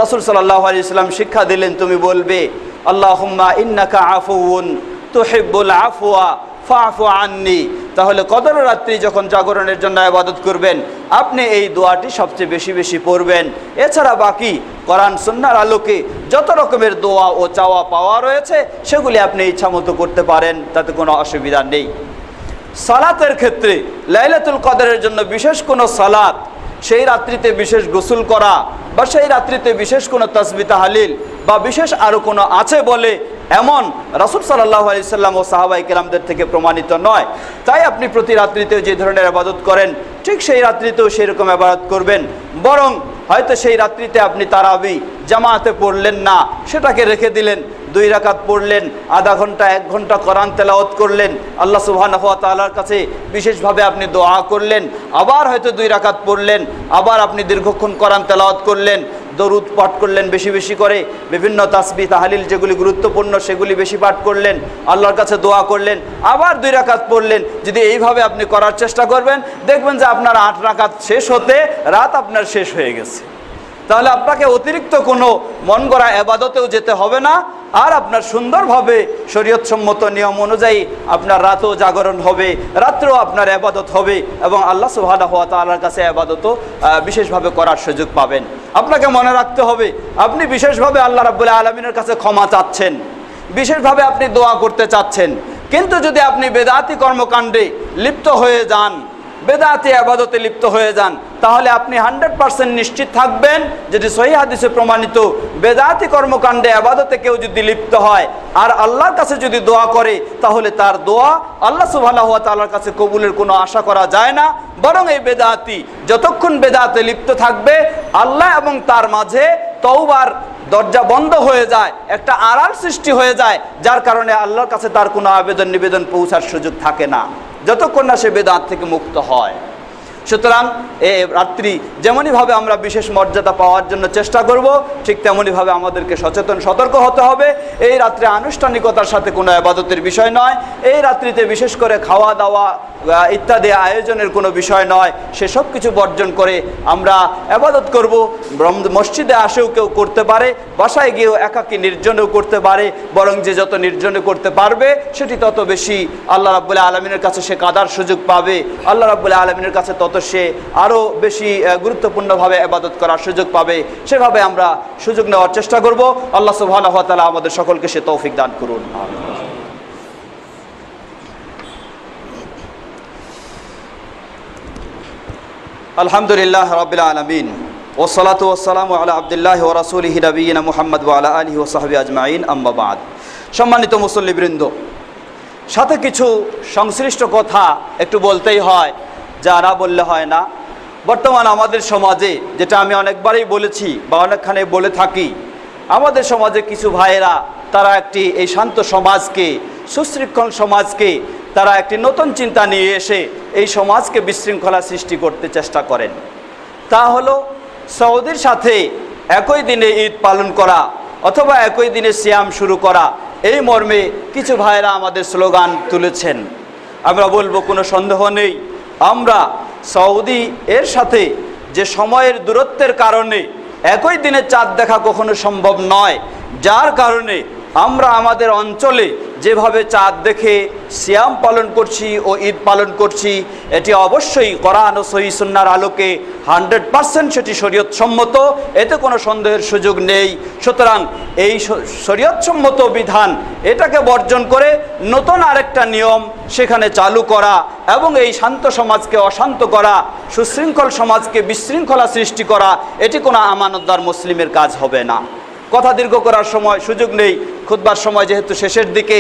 রাসূল সাল্লাল্লাহু আলাইহি সাল্লাম শিক্ষা দিলেন, তুমি বলবে আল্লাহুম্মা ইন্নাকা আফুউন তুহিব্বুল আফওয়া ফাফু আন্নি। তাহলে কদরের রাত্রি যখন জাগরণের জন্য ইবাদত করবেন, আপনি এই দোয়াটি সবচেয়ে বেশি বেশি পড়বেন। এছাড়া বাকি কোরআন সুন্নাহর আলোকে যত রকমের দোয়া ও চাওয়া পাওয়া রয়েছে সেগুলি আপনি ইচ্ছামতো করতে পারেন, তাতে কোনো অসুবিধা নেই। সালাতের ক্ষেত্রে লাইলাতুল কদরের জন্য বিশেষ কোনো সালাত, সেই রাত্রিতে বিশেষ গোসল করা বা সেই রাত্রিতে বিশেষ কোনো তাসবিহ তাহলিল বা বিশেষ আরও কোনো আছে বলে এমন রাসূল সাল্লাল্লাহু আলাইহি সাল্লাম ও সাহাবায়ে কেরামদের থেকে প্রমাণিত নয়। তাই আপনি প্রতি রাত্রিতেও যে ধরনের ইবাদত করেন ঠিক সেই রাত্রিতেও সেই রকম ইবাদত করবেন। বরং হয়তো সেই রাত্রিতে আপনি তারাবি জামাতে পড়লেন না, সেটাকে রেখে দিলেন, 2 রাকাত পড়লেন, আধা ঘন্টা 1 ঘন্টা কোরআন তেলাওয়াত করলেন, আল্লাহ সুবহানাহু ওয়া তাআলার কাছে বিশেষভাবে আপনি দোয়া করলেন, আবার হয়তো 2 রাকাত পড়লেন, আবার আপনি দীর্ঘক্ষণ কোরআন তেলাওয়াত করলেন, দরুদ পাঠ করলেন বেশি বেশি করে, বিভিন্ন তাসবিহ তাহলিল যেগুলি গুরুত্বপূর্ণ সেগুলি বেশি পাঠ করলেন, আল্লাহর কাছে দোয়া করলেন, আবার 2 রাকাত পড়লেন। যদি এইভাবে আপনি করার চেষ্টা করবেন, দেখবেন যে আপনার 8 রাকাত শেষ হতে রাত আপনার শেষ হয়ে গেছে। তাহলে আপনাকে অতিরিক্ত কোনো মন গড়া ইবাদতেও যেতে হবে না, আর আপনার সুন্দরভাবে শরীয়তসম্মত নিয়ম অনুযায়ী আপনার রাতও জাগরণ হবে, রাত্রেও আপনার ইবাদত হবে এবং আল্লাহ সুবহানাহু ওয়া তাআলার কাছে ইবাদতও বিশেষভাবে করার সুযোগ পাবেন। আপনাকে মনে রাখতে হবে, আপনি বিশেষভাবে আল্লাহ রাব্বুল আলামিনের কাছে ক্ষমা চাচ্ছেন, বিশেষভাবে আপনি দোয়া করতে চাচ্ছেন, কিন্তু যদি আপনি বেদাতি কর্মকাণ্ডে লিপ্ত হয়ে যান, বেদাতি ইবাদতে লিপ্ত হয়ে যান, তাহলে আপনি 100% নিশ্চিত থাকবেন, যেটি সহিহ হাদিসে প্রমাণিত, বেদাতি কর্মকাণ্ডে ইবাদতে কেউ যদি লিপ্ত হয় আর আল্লাহর কাছে যদি দোয়া করে, তাহলে তার দোয়া আল্লাহ সুবহানাহু ওয়া তাআলার কাছে কবুলের কোনো আশা করা যায় না। বরং এই বেদাতি যতক্ষণ বেদাতে লিপ্ত থাকবে, আল্লাহ এবং তার মাঝে তওবার দরজা বন্ধ হয়ে যায়, একটা আড়াল সৃষ্টি হয়ে যায়, যার কারণে আল্লাহর কাছে তার কোনো আবেদন নিবেদন পৌঁছার সুযোগ থাকে না, যতক্ষণ না সে বেদাত থেকে মুক্ত হয়। সুতরাং এই রাত্রি যেমনইভাবে আমরা বিশেষ মর্যাদা পাওয়ার জন্য চেষ্টা করব, ঠিক তেমনইভাবে আমাদেরকে সচেতন সতর্ক হতে হবে। এই রাত্রে আনুষ্ঠানিকতার সাথে কোনো ইবাদতের বিষয় নয়, এই রাত্রিতে বিশেষ করে খাওয়া দাওয়া ইত্যাদি আয়োজনের কোনো বিষয় নয়। সেসব কিছু বর্জন করে আমরা ইবাদত করব। মসজিদে আসেও কেউ করতে পারে, বাসায় গিয়েও একাকী নির্জনেও করতে পারে, বরং যে যত নির্জনে করতে পারবে সেটি তত বেশি আল্লাহ রাব্বুল আলামিনের কাছে সে কাদার সুযোগ পাবে, আল্লাহ রাব্বুল আলামিনের কাছে তত সে আরও বেশি গুরুত্বপূর্ণভাবে ইবাদত করার সুযোগ পাবে। সেভাবে আমরা সুযোগ নেওয়ার চেষ্টা করব। আল্লাহ সুবহানাহু ওয়া তাআলা আমাদের সকলকে সে তৌফিক দান করুন। আলহামদুলিল্লাহ রাব্বিল আলামিন ওয়াসসালাতু ওয়াসসালামু আলা আবদিল্লাহি ওয়া রাসূলিহি নবিয়িনা মুহাম্মদ ওয়া আলা আলিহি ওয়া সাহবিহি আজমাইন, আম্মা বাদ। সম্মানিত মুসল্লিবৃন্দ, সাথে কিছু সংশ্লিষ্ট কথা একটু বলতেই হয়, যা না বললে হয় না। বর্তমান আমাদের সমাজে, যেটা আমি অনেকবারই বলেছি বা অনেকখানে বলে থাকি, আমাদের সমাজে কিছু ভাইয়েরা তারা এই শান্ত সমাজকে, সুশৃঙ্খল সমাজকে তারা একটি নতুন চিন্তা নিয়ে এসে এই সমাজকে বিশৃঙ্খলা সৃষ্টি করতে চেষ্টা করেন। তা হলো সৌদির সাথে একই দিনে ঈদ পালন করা অথবা একই দিনে সিয়াম শুরু করা, এই মর্মে কিছু ভাইয়েরা আমাদের স্লোগান তুলেছেন। আমরা বলবো কোনো সন্দেহ নেই, আমরা সৌদি এর সাথে যে সময়ের দূরত্বের কারণে একই দিনে চাঁদ দেখা কখনো সম্ভব নয়, যার কারণে আমরা আমাদের অঞ্চলে যেভাবে চাঁদ দেখে সিয়াম পালন করছি ও ঈদ পালন করছি, এটি অবশ্যই কোরআন ও সহিহ সুন্নাহর আলোকে 100% সেটি শরীয়তসম্মত, এতে কোনো সন্দেহের সুযোগ নেই। সুতরাং এই শরীয়তসম্মত বিধান এটাকে বর্জন করে নতুন আরেকটা নিয়ম সেখানে চালু করা এবং এই শান্ত সমাজকে অশান্ত করা, সুশৃঙ্খল সমাজকে বিশৃঙ্খলা সৃষ্টি করা, এটি কোনো আমানতদার মুসলিমের কাজ হবে না। কথা দীর্ঘ করার সময় সুযোগ নেই, খুতবার সময় যেহেতু শেষের দিকে,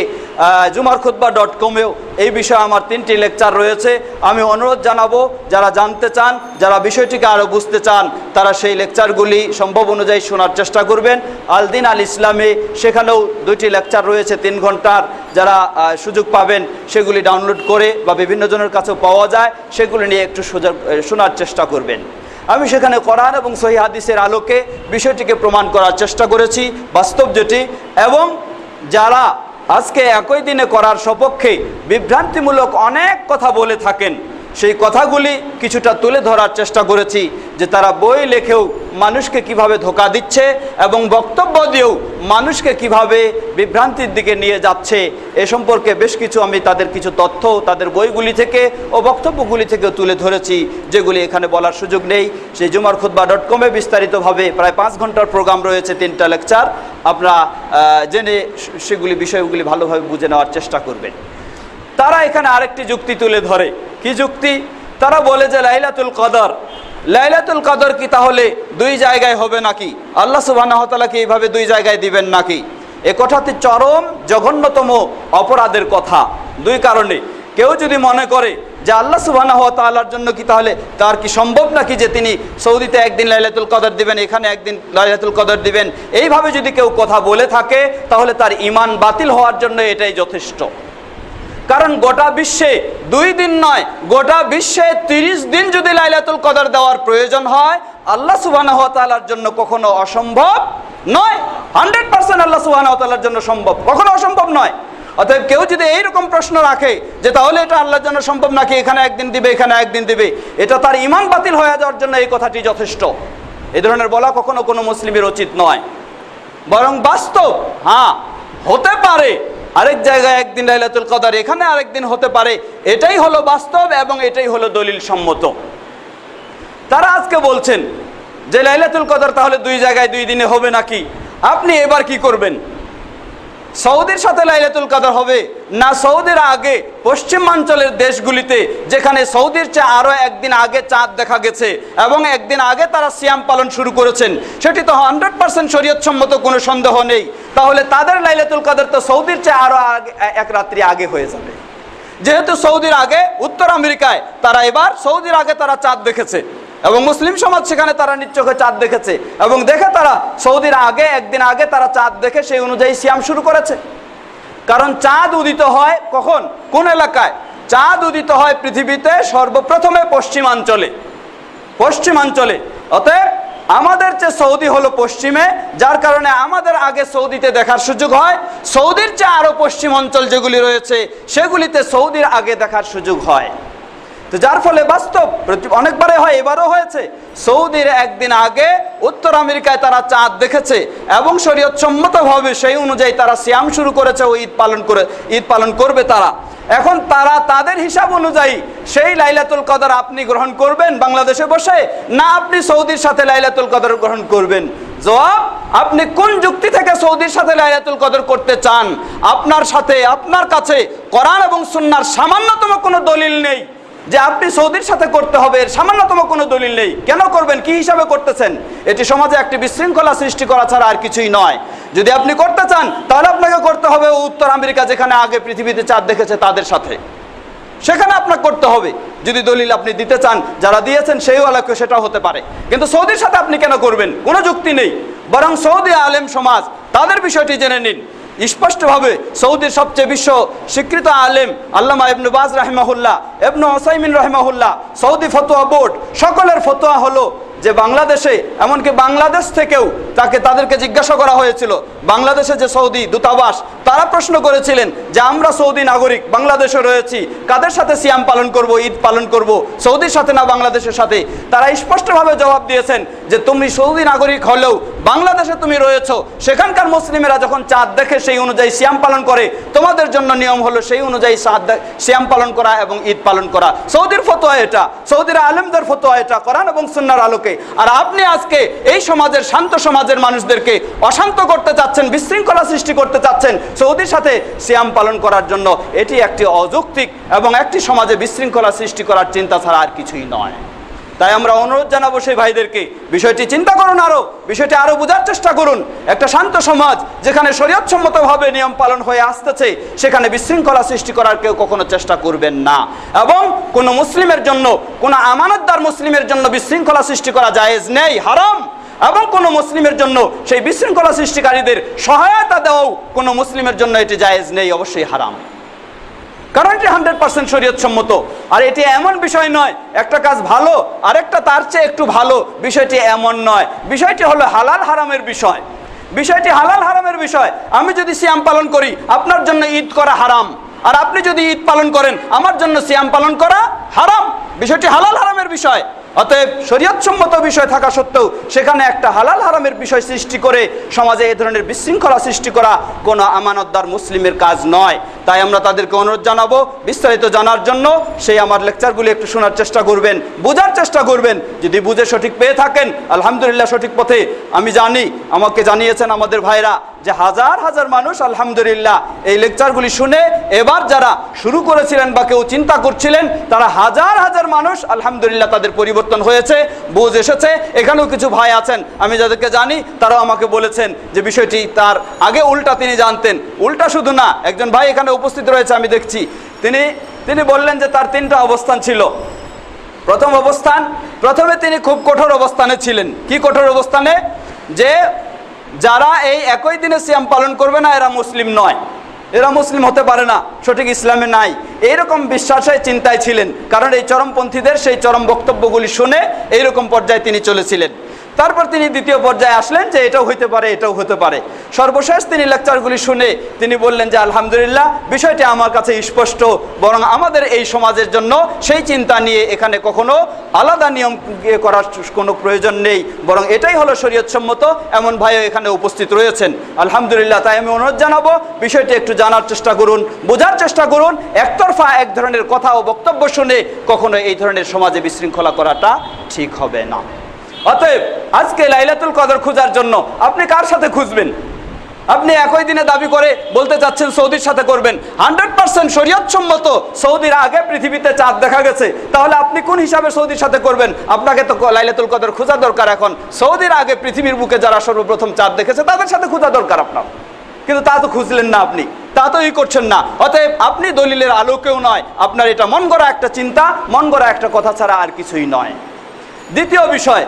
jumarkhutba.com-এও এই বিষয়ে আমার 3টি লেকচার রয়েছে। আমি অনুরোধ জানাবো যারা জানতে চান, যারা বিষয়টিকে আরও বুঝতে চান, তারা সেই লেকচারগুলি সম্ভব অনুযায়ী শোনার চেষ্টা করবেন। আল দিন আল ইসলামে সেখানেও 2টি লেকচার রয়েছে 3 ঘন্টার, যারা সুযোগ পাবেন সেগুলি ডাউনলোড করে বা বিভিন্ন জনের কাছেও পাওয়া যায়, সেগুলি নিয়ে একটু শোনার চেষ্টা করবেন। আমি সেখানে কোরআন এবং সহিহ হাদিসের আলোকে বিষয়টিকে প্রমাণ করার চেষ্টা করেছি, বাস্তব যেটি, এবং যারা আজকে একই দিনে করার সপক্ষে বিভ্রান্তিমূলক অনেক কথা বলে থাকেন, সেই কথাগুলি কিছুটা তুলে ধরার চেষ্টা করেছি, যে তারা বই লেখেও মানুষকে কিভাবে ধোঁকা দিচ্ছে এবং বক্তব্য দিয়েও মানুষকে কিভাবে বিভ্রান্তির দিকে নিয়ে যাচ্ছে, এ সম্পর্কে বেশ কিছু আমি তাদের কিছু তথ্য তাদের বইগুলি থেকে ও বক্তব্যগুলি থেকে তুলে ধরেছি, যেগুলি এখানে বলার সুযোগ নেই। সেই jumarkhutba.com-এ বিস্তারিতভাবে প্রায় 5 ঘন্টার প্রোগ্রাম রয়েছে, 3টা লেকচার, আপনারা জেনে সেগুলি বিষয়গুলি ভালোভাবে বুঝে নেওয়ার চেষ্টা করবেন। তারা এখানে আরেকটি যুক্তি তুলে ধরে। কি যুক্তি? তারা বলে যে লাইলাতুল কদর কি তাহলে 2 জায়গায় হবে নাকি? আল্লাহ সুবহানাহু ওয়া তাআলা কি এইভাবে 2 জায়গায় দিবেন নাকি? এ কথাটি চরম জঘন্যতম অপরাধের কথা। 2 কারণে। কেউ যদি মনে করে যে আল্লাহ সুবহানাহু ওয়া তাআলার জন্য কি তাহলে তার কি সম্ভব নাকি যে তিনি সৌদিতে একদিন লাইলাতুল কদর দিবেন, এখানে একদিন লাইলাতুল কদর দিবেন, এইভাবে যদি কেউ কথা বলে থাকে তাহলে তার ঈমান বাতিল হওয়ার জন্য এটাই যথেষ্ট। কারণ গোটা বিশ্বে 2 দিন নয়, গোটা বিশ্বে 30 দিন যদি লাইলাতুল কদর দেওয়ার প্রয়োজন হয়, আল্লাহ সুবহানাহু ওয়া তাআলার জন্য কখনো অসম্ভব নয়। 100% আল্লাহ সুবহানাহু ওয়া তাআলার জন্য সম্ভব, কখনো অসম্ভব নয়। অতএব কেউ যদি এইরকম প্রশ্ন রাখে যে তাহলে এটা আল্লাহর জন্য সম্ভব নাকি, এখানে একদিন দিবে এখানে একদিন দিবে, এটা তার ঈমান বাতিল হয়ে যাওয়ার জন্য এই কথাটি যথেষ্ট। এই ধরনের বলা কখনো কোনো মুসলিমের উচিত নয়। বরং বাস্তব, হ্যাঁ হতে পারে আরেক জায়গায় একদিন লাইলাতুল কদর, এখানে আরেকদিন হতে পারে, এটাই হলো বাস্তব এবং এটাই হলো দলিল সম্মত। তারা আজকে বলছেন যে লাইলাতুল কদর তাহলে 2 জায়গায় 2 দিনে হবে নাকি? আপনি এবার কি করবেন? সৌদির সাথে লাইলাতুল কদর হবে না সৌদির আগে পশ্চিমাঞ্চলের দেশগুলিতে, যেখানে সৌদির চেয়ে আরও একদিন আগে চাঁদ দেখা গেছে এবং একদিন আগে তারা সিয়াম পালন শুরু করেছেন, সেটি তো 100% শরীয়তসম্মত, কোনো সন্দেহ নেই। তাহলে তাদের লাইলাতুল কদর তো সৌদির চেয়ে আরও এক রাত্রি আগে হয়ে যাবে। যেহেতু সৌদির আগে উত্তর আমেরিকায় তারা এবার সৌদির আগে তারা চাঁদ দেখেছে এবং মুসলিম সমাজ সেখানে তারা নিজ চোখে চাঁদ দেখেছে এবং দেখে তারা সৌদির আগে একদিন আগে তারা চাঁদ দেখে সেই অনুযায়ী সিয়াম শুরু করেছে। কারণ চাঁদ উদিত হয় কখন, কোন এলাকায়? চাঁদ উদিত হয় পৃথিবীতে সর্বপ্রথমে পশ্চিমাঞ্চলে। অতএব আমাদের চেয়ে সৌদি হলো পশ্চিমে, যার কারণে আমাদের আগে সৌদিতে দেখার সুযোগ হয়। সৌদির চেয়ে আরও পশ্চিম অঞ্চল যেগুলি রয়েছে সেগুলিতে সৌদির আগে দেখার সুযোগ হয়। তো যার ফলে বাস্তব অনেকবারে হয়, এবারও হয়েছে, সৌদির একদিন আগে উত্তর আমেরিকায় তারা চাঁদ দেখেছে এবং শরীয়তসম্মতভাবে সেই অনুযায়ী তারা সিয়াম শুরু করেছে ও ঈদ পালন করবে তারা। এখন তারা তাদের হিসাব অনুযায়ী সেই লাইলাতুল কদর আপনি গ্রহণ করবেন বাংলাদেশে বসে, না আপনি সৌদির সাথে লাইলাতুল কদর গ্রহণ করবেন? জবাব, আপনি কোন যুক্তি থেকে সৌদির সাথে লাইলাতুল কদর করতে চান? আপনার কাছে কোরআন এবং সুন্নাহর সামান্যতম কোনো দলিল নেই যে আপনি সৌদির সাথে করতে হবে, এর সামান্যতম কোনো দলিল নেই। কেন করবেন? কি হিসাবে করতেছেন? এটি সমাজে একটি বিশৃঙ্খলা সৃষ্টি করা ছাড়া আর কিছুই নয়। যদি আপনি করতে চান তাহলে আপনাকে করতে হবে উত্তর আমেরিকা, যেখানে আগে পৃথিবীতে চাঁদ দেখেছে তাদের সাথে, সেখানে আপনাকে করতে হবে। যদি দলিল আপনি দিতে চান, যারা দিয়েছেন সেই আলোকে সেটা হতে পারে, কিন্তু সৌদির সাথে আপনি কেন করবেন? কোনো যুক্তি নেই। বরং সৌদি আলেম সমাজ তাদের বিষয়টি জেনে নিন। স্পষ্টভাবে সৌদির সবচেয়ে বিশ্ব স্বীকৃত আলেম আল্লামা ইবনে বাজ রাহিমাহুল্লাহ, ইবনে উসাইমিন রাহিমাহুল্লাহ, সৌদি ফতোয়া বোর্ড, সকলের ফতোয়া হলো যে বাংলাদেশে, এমনকি বাংলাদেশ থেকেও তাদেরকে জিজ্ঞাসা করা হয়েছিল, বাংলাদেশে যে সৌদি দূতাবাস, তারা প্রশ্ন করেছিলেন যে আমরা সৌদি নাগরিক, বাংলাদেশে রয়েছি, কাদের সাথে সিয়াম পালন করব, ঈদ পালন করব, সৌদির সাথে না বাংলাদেশের সাথে? তারা স্পষ্টভাবে জবাব দিয়েছেন যে তুমি সৌদি নাগরিক হলেও বাংলাদেশে তুমি রয়েছো, সেখানকার মুসলিমেরা যখন চাঁদ দেখে সেই অনুযায়ী সিয়াম পালন করে, তোমাদের জন্য নিয়ম হলো সেই অনুযায়ী সিয়াম পালন করা এবং ঈদ পালন করা। সৌদির ফতোয়া এটা, সৌদির আলেমদের ফতোয়া এটা, কোরআন এবং সুন্নাহর আলোকে। আর আপনি আজকে এই সমাজের, শান্ত সমাজের মানুষদেরকে অশান্ত করতে চাচ্ছেন, বিশৃঙ্খলা সৃষ্টি করতে চাচ্ছেন সৌদির সাথে সিয়াম পালন করার জন্য। এটি একটি অযৌক্তিক এবং একটি সমাজে বিশৃঙ্খলা সৃষ্টি করার চিন্তা ছাড়া আর কিছুই নয়। তাই আমরা অনুরোধ জানাবো সেই ভাইদেরকে, বিষয়টি চিন্তা করুন, বিষয়টি আরো বোঝার চেষ্টা করুন। একটা শান্ত সমাজ যেখানে শরীয়তসম্মতভাবে নিয়ম পালন হয়ে আসতেছে, সেখানে বিশৃঙ্খলা সৃষ্টি করার কেউ কখনো চেষ্টা করবেন না। এবং কোনো মুসলিমের জন্য, কোনো আমানতদার মুসলিমের জন্য বিশৃঙ্খলা সৃষ্টি করা জায়েজ নেই, হারাম। এবং কোনো মুসলিমের জন্য সেই বিশৃঙ্খলা সৃষ্টিকারীদের সহায়তা দেওয়াও কোনো মুসলিমের জন্য এটি জায়েজ নেই, অবশ্যই হারাম। কারণ এটি 100% শরীয়তসম্মত। আর এটি এমন বিষয় নয় একটা কাজ ভালো আরেকটা তার চেয়ে একটু ভালো, বিষয়টি এমন নয়। বিষয়টি হলো হালাল হারামের বিষয়। বিষয়টি হালাল হারামের বিষয়। আমি যদি সিয়াম পালন করি, আপনার জন্য ঈদ করা হারাম। আর আপনি যদি ঈদ পালন করেন, আমার জন্য সিয়াম পালন করা হারাম। বিষয়টি হালাল হারামের বিষয়। অতএব শরীয়তসম্মত বিষয় থাকা সত্ত্বেও সেখানে একটা হালাল হারামের বিষয় সৃষ্টি করে সমাজে এই ধরনের বিশৃঙ্খলা সৃষ্টি করা কোনো আমানতদার মুসলিমের কাজ নয়। তাই আমরা তাদেরকে অনুরোধ জানাবো, বিস্তারিত জানার জন্য সেই আমার লেকচারগুলি একটু শোনার চেষ্টা করবেন, বোঝার চেষ্টা করবেন। যদি বুঝে সঠিক পেয়ে থাকেন, আলহামদুলিল্লাহ সঠিক পথে। আমি জানি, আমাকে জানিয়েছেন আমাদের ভাইরা যে হাজার হাজার মানুষ আলহামদুলিল্লাহ এই লেকচারগুলি শুনে এবার যারা শুরু করেছিলেন বা কেউ চিন্তা করছিলেন, তারা হাজার হাজার মানুষ আলহামদুলিল্লাহ তাদের পরিবর্তন হয়েছে, বুঝ এসেছে। এখানেও কিছু ভাই আছেন আমি যাদেরকে জানি, তারাও আমাকে বলেছেন যে বিষয়টি তার আগে উল্টা তিনি জানতেন। উল্টা শুধু না, একজন ভাই এখানে উপস্থিত রয়েছে আমি দেখছি, তিনি বললেন যে তার 3টা অবস্থান ছিল। প্রথম অবস্থান, প্রথমে তিনি খুব কঠোর অবস্থানে ছিলেন। কি কঠোর অবস্থানে? যে যারা এই একই দিনে সিয়াম পালন করবে না এরা মুসলিম নয়, এরা মুসলিম হতে পারে না, সঠিক ইসলামে নাই, এইরকম বিশ্বাসে চিন্তায় ছিলেন। কারণ এই চরমপন্থীদের সেই চরম বক্তব্যগুলি শুনে এইরকম পর্যায়ে তিনি চলেছিলেন। তারপর তিনি দ্বিতীয় পর্যায়ে আসলেন যে এটাও হইতে পারে, এটাও হতে পারে। সর্বশেষ তিনি লেকচারগুলি শুনে তিনি বললেন যে আলহামদুলিল্লাহ বিষয়টি আমার কাছে স্পষ্ট, বরং আমাদের এই সমাজের জন্য সেই চিন্তা নিয়ে এখানে কখনো আলাদা নিয়ম করার কোনো প্রয়োজন নেই, বরং এটাই হলো শরীয়তসম্মত। এমন ভাইও এখানে উপস্থিত রয়েছেন আলহামদুলিল্লাহ। তাই আমি অনুরোধ জানাবো, বিষয়টি একটু জানার চেষ্টা করুন, বোঝার চেষ্টা করুন। একতরফা এক ধরনের কথা ও বক্তব্য শুনে কখনো এই ধরনের সমাজে বিশৃঙ্খলা করাটা ঠিক হবে না। অতএব আজকে লাইলাতুল কদর খোঁজার জন্য আপনি কার সাথে খুঁজবেন? আপনি একই দিনে দাবি করে বলতে চাচ্ছেন সৌদির সাথে করবেন। 100% শরীয়তসম্মত সৌদির আগে পৃথিবীতে চাঁদ দেখা গেছে, তাহলে আপনি কোন হিসাবে সৌদির সাথে করবেন? আপনাকে তো লাইলাতুল কদর খোঁজা দরকার। এখন সৌদির আগে পৃথিবীর বুকে যারা সর্বপ্রথম চাঁদ দেখেছে তাদের সাথে খোঁজা দরকার আপনার, কিন্তু তা তো খুঁজলেন না, আপনি তা তো করছেন না। অতএব আপনি দলিলের আলোকেও নয়, আপনার এটা মন গড়া একটা চিন্তা, মন গড়া একটা কথা ছাড়া আর কিছুই নয়। দ্বিতীয় বিষয়,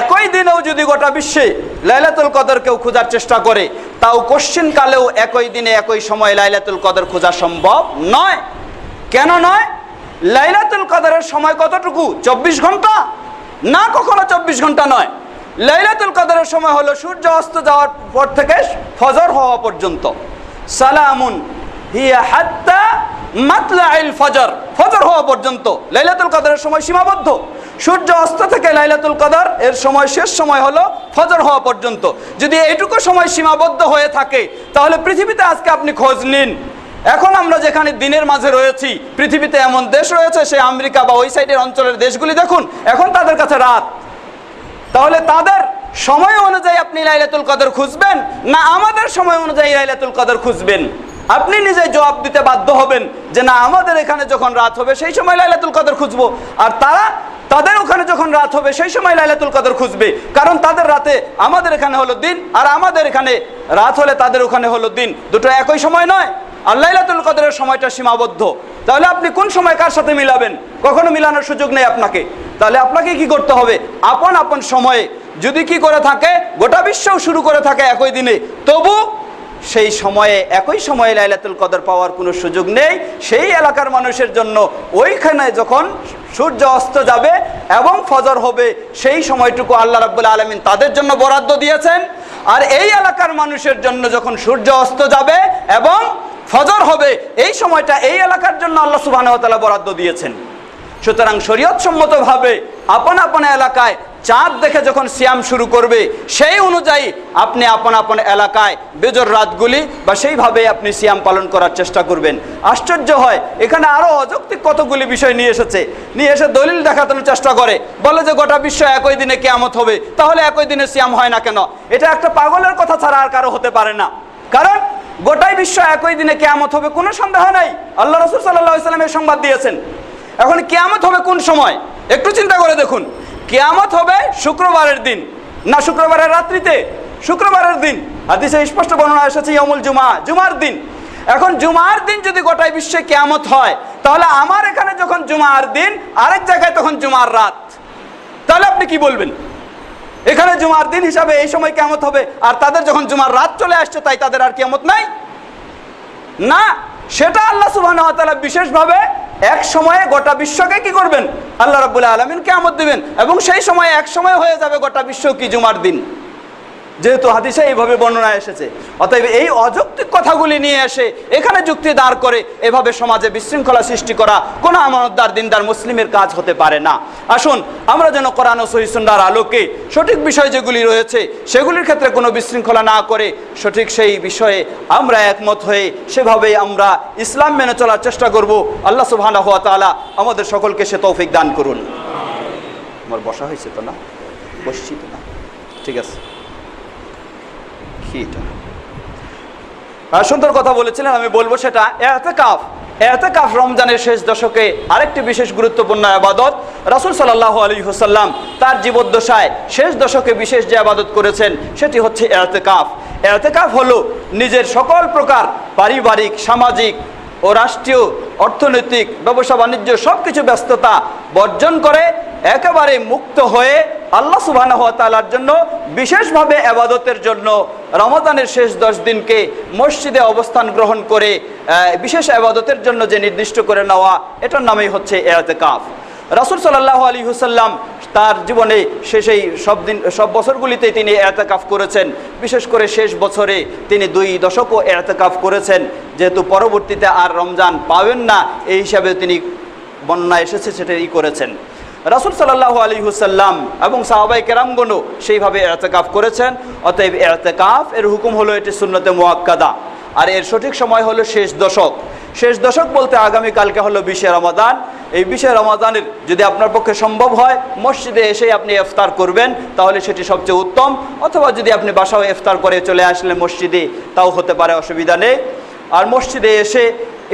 একই দিনেও যদি গোটা বিশ্বে লাইলাতুল কদর কেউ খোঁজার চেষ্টা করে, তাও কোশ্চিন কালেও একই দিনে একই সময়ে লাইলাতুল কদর খোঁজা সম্ভব নয়। কেন নয়? লাইলাতুল কদরের সময় কতটুকু? 24 ঘন্টা না, কখনো 24 ঘন্টা নয়। লাইলাতুল কদরের সময় হলো সূর্য অস্ত যাওয়ার পর থেকে ফজর হওয়া পর্যন্ত। সালামুন হিয়া হাত্তা মাতলাইল ফজর, ফজর হওয়া পর্যন্ত লাইলাতুল কদরের সময় সীমাবদ্ধ। সূর্য অস্ত থেকে লাইলাতুল কদর এর সময় শেষ সময় হলো ফজর হওয়া পর্যন্ত। যদি এইটুকু সময় সীমাবদ্ধ হয়ে থাকে, তাহলে পৃথিবীতে আজকে আপনি খোঁজ নিন। এখন আমরা যেখানে দিনের মাঝে রয়েছি, পৃথিবীতে এমন দেশ রয়েছে, সে আমেরিকা বা ওই সাইডের অঞ্চলের দেশগুলি দেখুন, এখন তাদের কাছে রাত। তাহলে তাদের সময় অনুযায়ী আপনি লাইলাতুল কদর খুঁজবেন না আমাদের সময় অনুযায়ী লাইলাতুল কদর খুঁজবেন? আপনি নিজেই জবাব দিতে বাধ্য হবেন যে না, আমাদের এখানে যখন রাত হবে সেই সময় লাইলাতুল কদর খুঁজবো, আর তাদের ওখানে যখন রাত হবে সেই সময় লাইলাতুল কদর খুঁজবে। কারণ তাদের রাতে আমাদের এখানে হলো দিন, আর আমাদের এখানে রাত হলে তাদের ওখানে হলো দিন, দুটো একই সময় নয়। আর লাইলাতুল কদরের সময়টা সীমাবদ্ধ। তাহলে আপনি কোন সময় কার সাথে মিলাবেন? কখনো মিলানোর সুযোগ নেই আপনাকে। তাহলে আপনাকে কি করতে হবে? আপন আপন সময়ে যদি কি করে থাকে, গোটা বিশ্বও শুরু করে থাকে একই দিনে, তবু সেই সময়ে একই সময়ে লাইলাতুল কদর পাওয়ার কোনো সুযোগ নেই। সেই এলাকার মানুষের জন্য ওইখানে যখন সূর্য অস্ত যাবে এবং ফজর হবে, সেই সময়টুকু আল্লাহ রাব্বুল আলামিন তাদের জন্য বরাদ্দ দিয়েছেন। আর এই এলাকার মানুষের জন্য যখন সূর্য অস্ত যাবে এবং ফজর হবে, এই সময়টা এই এলাকার জন্য আল্লাহ সুবহানাহু ওয়া তাআলা বরাদ্দ দিয়েছেন। সুতরাং শরীয়তসম্মতভাবে আপন আপন এলাকায় চাঁদ দেখে যখন সিয়াম শুরু করবে, সেই অনুযায়ী আপনি আপন আপন এলাকায় বেজর রাতগুলি বা সেইভাবে আপনি সিয়াম পালন করার চেষ্টা করবেন। আশ্চর্য হয়, এখানে আরো অযৌক্তিক কতগুলি বিষয় নিয়ে এসে দলিল দেখানোর চেষ্টা করে, বলে যে গোটা বিশ্ব একই দিনে কিয়ামত হবে, তাহলে একই দিনে সিয়াম হয় না কেন? এটা একটা পাগলের কথা ছাড়া আর কারো হতে পারে না। কারণ গোটাই বিশ্ব একই দিনে কিয়ামত হবে কোনো সন্দেহ নাই। আল্লাহ রাসূল সাল্লাল্লাহু আলাইহি ওয়াসাল্লাম এই সংবাদ দিয়েছেন। এখন কিয়ামত হবে কোন সময়? একটু চিন্তা করে দেখুন। কিয়ামত হবে শুক্রবারের দিন, না শুক্রবারের রাত্রিতে? শুক্রবারের দিন। হাদিসে স্পষ্ট বর্ণনা এসেছে ইয়াউমুল জুমা, জুমার দিন। এখন জুমার দিন যদি গোটাই বিশ্বে কিয়ামত হয়, তাহলে আমার এখানে যখন জুমার দিন, আরেক জায়গায় তখন জুমার রাত, তাহলে আপনি কি বলবেন? এখানে জুমার দিন হিসাবে এই সময় কিয়ামত হবে, আর তাদের যখন জুমার রাত চলে আসছে তাই তাদের আর কিয়ামত নাই? না, সেটা আল্লাহ সুবহানাহু ওয়া তাআলা বিশেষভাবে এক সময়ে গোটা বিশ্বকে কি করবেন? আল্লাহ রাব্বুল আলামিন কিয়ামত দিবেন, এবং সেই সময় এক সময় হয়ে যাবে গোটা বিশ্ব কি জুমার দিন, যেহেতু হাদিসে এইভাবে বর্ণনা এসেছে। অতএব এই অযৌক্তিক কথাগুলি নিয়ে এসে এখানে যুক্তি দাঁড় করে এভাবে সমাজে বিশৃঙ্খলা সৃষ্টি করা কোনো আমানতদার দিনদার মুসলিমের কাজ হতে পারে না। আসুন আমরা যেন কোরআন ও সহিহ সুন্নাহর আলোকে সঠিক বিষয় যেগুলি রয়েছে সেগুলির ক্ষেত্রে কোনো বিশৃঙ্খলা না করে সঠিক সেই বিষয়ে আমরা একমত হয়ে সেভাবেই আমরা ইসলাম মেনে চলার চেষ্টা করব। আল্লাহ সুবহানাহু ওয়া তাআলা আমাদের সকলকে সে তৌফিক দান করুন। আমার বসা হয়েছে তো না? বসছি তো না? ঠিক আছে। সুন্দর কথা বলেছিলেন, আমি বলবো সেটা ইতিকাফ। ইতিকাফ রমজানের শেষ দশকে আরেকটি বিশেষ গুরুত্বপূর্ণ ইবাদত। রাসূল সাল্লাল্লাহু আলাইহি ওয়াসাল্লাম তার জীবদ্দশায় শেষ দশকে বিশেষ যে ইবাদত করেছেন সেটি হচ্ছে ইতিকাফ। ইতিকাফ হলো নিজের সকল প্রকার পারিবারিক, সামাজিক ও রাষ্ট্রীয়, অর্থনৈতিক, ব্যবসা বাণিজ্য সবকিছু ব্যস্ততা বর্জন করে একেবারে মুক্ত হয়ে আল্লাহ সুবহানাহু ওয়া তাআলার জন্য বিশেষভাবে ইবাদতের জন্য রমজানের শেষ 10 দিনকে মসজিদে অবস্থান গ্রহণ করে বিশেষ ইবাদতের জন্য যে নির্দিষ্ট করে নেওয়া, এটার নামই হচ্ছে ইতিকাফ। রাসূল সাল্লাল্লাহু আলাইহি ওয়াসাল্লাম তার জীবনে শেষেই সব বছরগুলিতে তিনি ইতিকাফ করেছেন। বিশেষ করে শেষ বছরে তিনি 2 দশকও ইতিকাফ করেছেন, যেহেতু পরবর্তীতে আর রমজান পাবেন না এই হিসাবে তিনি বর্ণনা এসেছে সেটাই করেছেন। রাসূল সাল্লাল্লাহু আলাইহি ওয়াসাল্লাম এবং সাহাবায়ে কেরামগণও সেইভাবে ইতিকাফ করেছেন। অতএব ইতিকাফ এর হুকুম হলো এটি সুন্নতে মুআক্কাদা, আর এর সঠিক সময় হলো শেষ দশক। শেষ দশক বলতে আগামীকালকে হলো 20শে রমাদান। এই 20শে রমাদানের যদি আপনার পক্ষে সম্ভব হয় মসজিদে এসেই আপনি ইফতার করবেন, তাহলে সেটি সবচেয়ে উত্তম। অথবা যদি আপনি বাসায় ইফতার করে চলে আসলেন মসজিদে, তাও হতে পারে, অসুবিধা নেই। আর মসজিদে এসে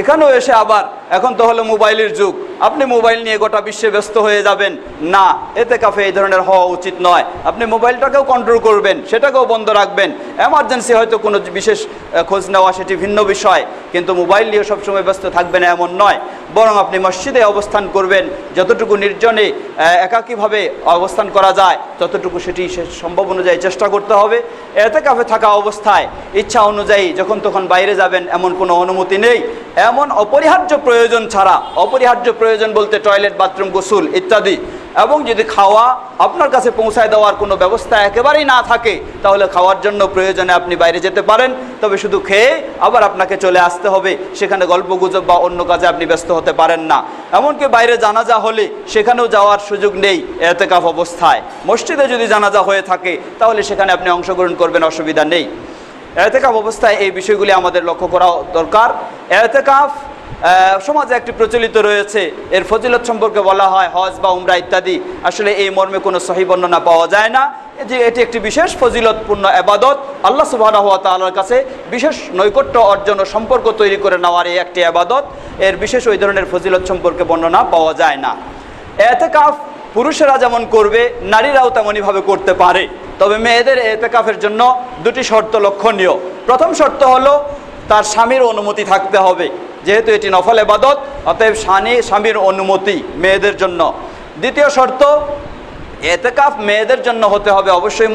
এখানেও এসে আবার এখন তো হলো মোবাইলের যুগ, আপনি মোবাইল নিয়ে গোটা বিশ্বে ব্যস্ত হয়ে যাবেন না, ইতিকাফে এই ধরনের হওয়া উচিত নয়। আপনি মোবাইলটাকেও কন্ট্রোল করবেন, সেটাকেও বন্ধ রাখবেন। এমার্জেন্সি হয়তো কোনো বিশেষ খোঁজ নেওয়া সেটি ভিন্ন বিষয়, কিন্তু মোবাইল নিয়ে সবসময় ব্যস্ত থাকবেন এমন নয়। বরং আপনি মসজিদে অবস্থান করবেন, যতটুকু নির্জনে একাকীভাবে অবস্থান করা যায় ততটুকু সেটি সম্ভব অনুযায়ী চেষ্টা করতে হবে। ইতিকাফে থাকা অবস্থায় ইচ্ছা অনুযায়ী যখন তখন বাইরে যাবেন এমন কোনো অনুমতি নেই। এমন অপরিহার্য প্রয়োজন ছাড়া, অপরিহার্য প্রয়োজন বলতে টয়লেট, বাথরুম, গোসল ইত্যাদি, এবং যদি খাওয়া আপনার কাছে পৌঁছায় দেওয়ার কোনো ব্যবস্থা একেবারেই না থাকে তাহলে খাওয়ার জন্য প্রয়োজনে আপনি বাইরে যেতে পারেন, তবে শুধু খেয়ে আবার আপনাকে চলে আসতে হবে, সেখানে গল্পগুজব বা অন্য কাজে আপনি ব্যস্ত হতে পারেন না। এমনকি বাইরে জানাজা হলে সেখানেও যাওয়ার সুযোগ নেই ইতিকাফ অবস্থায়। মসজিদে যদি জানাজা হয়ে থাকে তাহলে সেখানে আপনি অংশগ্রহণ করবেন, অসুবিধা নেই। ইতিকাফ অবস্থায় এই বিষয়গুলি আমাদের লক্ষ্য করা দরকার। ইতিকাফ সমাজে একটি প্রচলিত রয়েছে, এর ফজিলত সম্পর্কে বলা হয় হজ বা উমরা ইত্যাদি। আসলে এই মর্মে কোনো সহিহ বর্ণনা পাওয়া যায় না যে এটি একটি বিশেষ ফজিলতপূর্ণ ইবাদত, আল্লাহ সুবহানাহু ওয়া তাআলার কাছে বিশেষ নৈকট্য অর্জন ও সম্পর্ক তৈরি করে নেওয়ার এই একটি ইবাদত। এর বিশেষ ওই ধরনের ফজিলত সম্পর্কে বর্ণনা পাওয়া যায় না। ইতিকাফ পুরুষেরা যেমন করবে নারীরাও তেমনইভাবে করতে পারে, তবে মেয়েদের ইতিকাফের জন্য 2টি শর্ত লক্ষণীয়। প্রথম শর্ত হলো তার স্বামীর অনুমতি থাকতে হবে, যেহেতু এটি নফল ইবাদত, অতএব স্বামীর অনুমতি মেয়েদের জন্য। দ্বিতীয় শর্ত, ইতিকাফ মেয়েদের জন্য হতে হবে অবশ্যই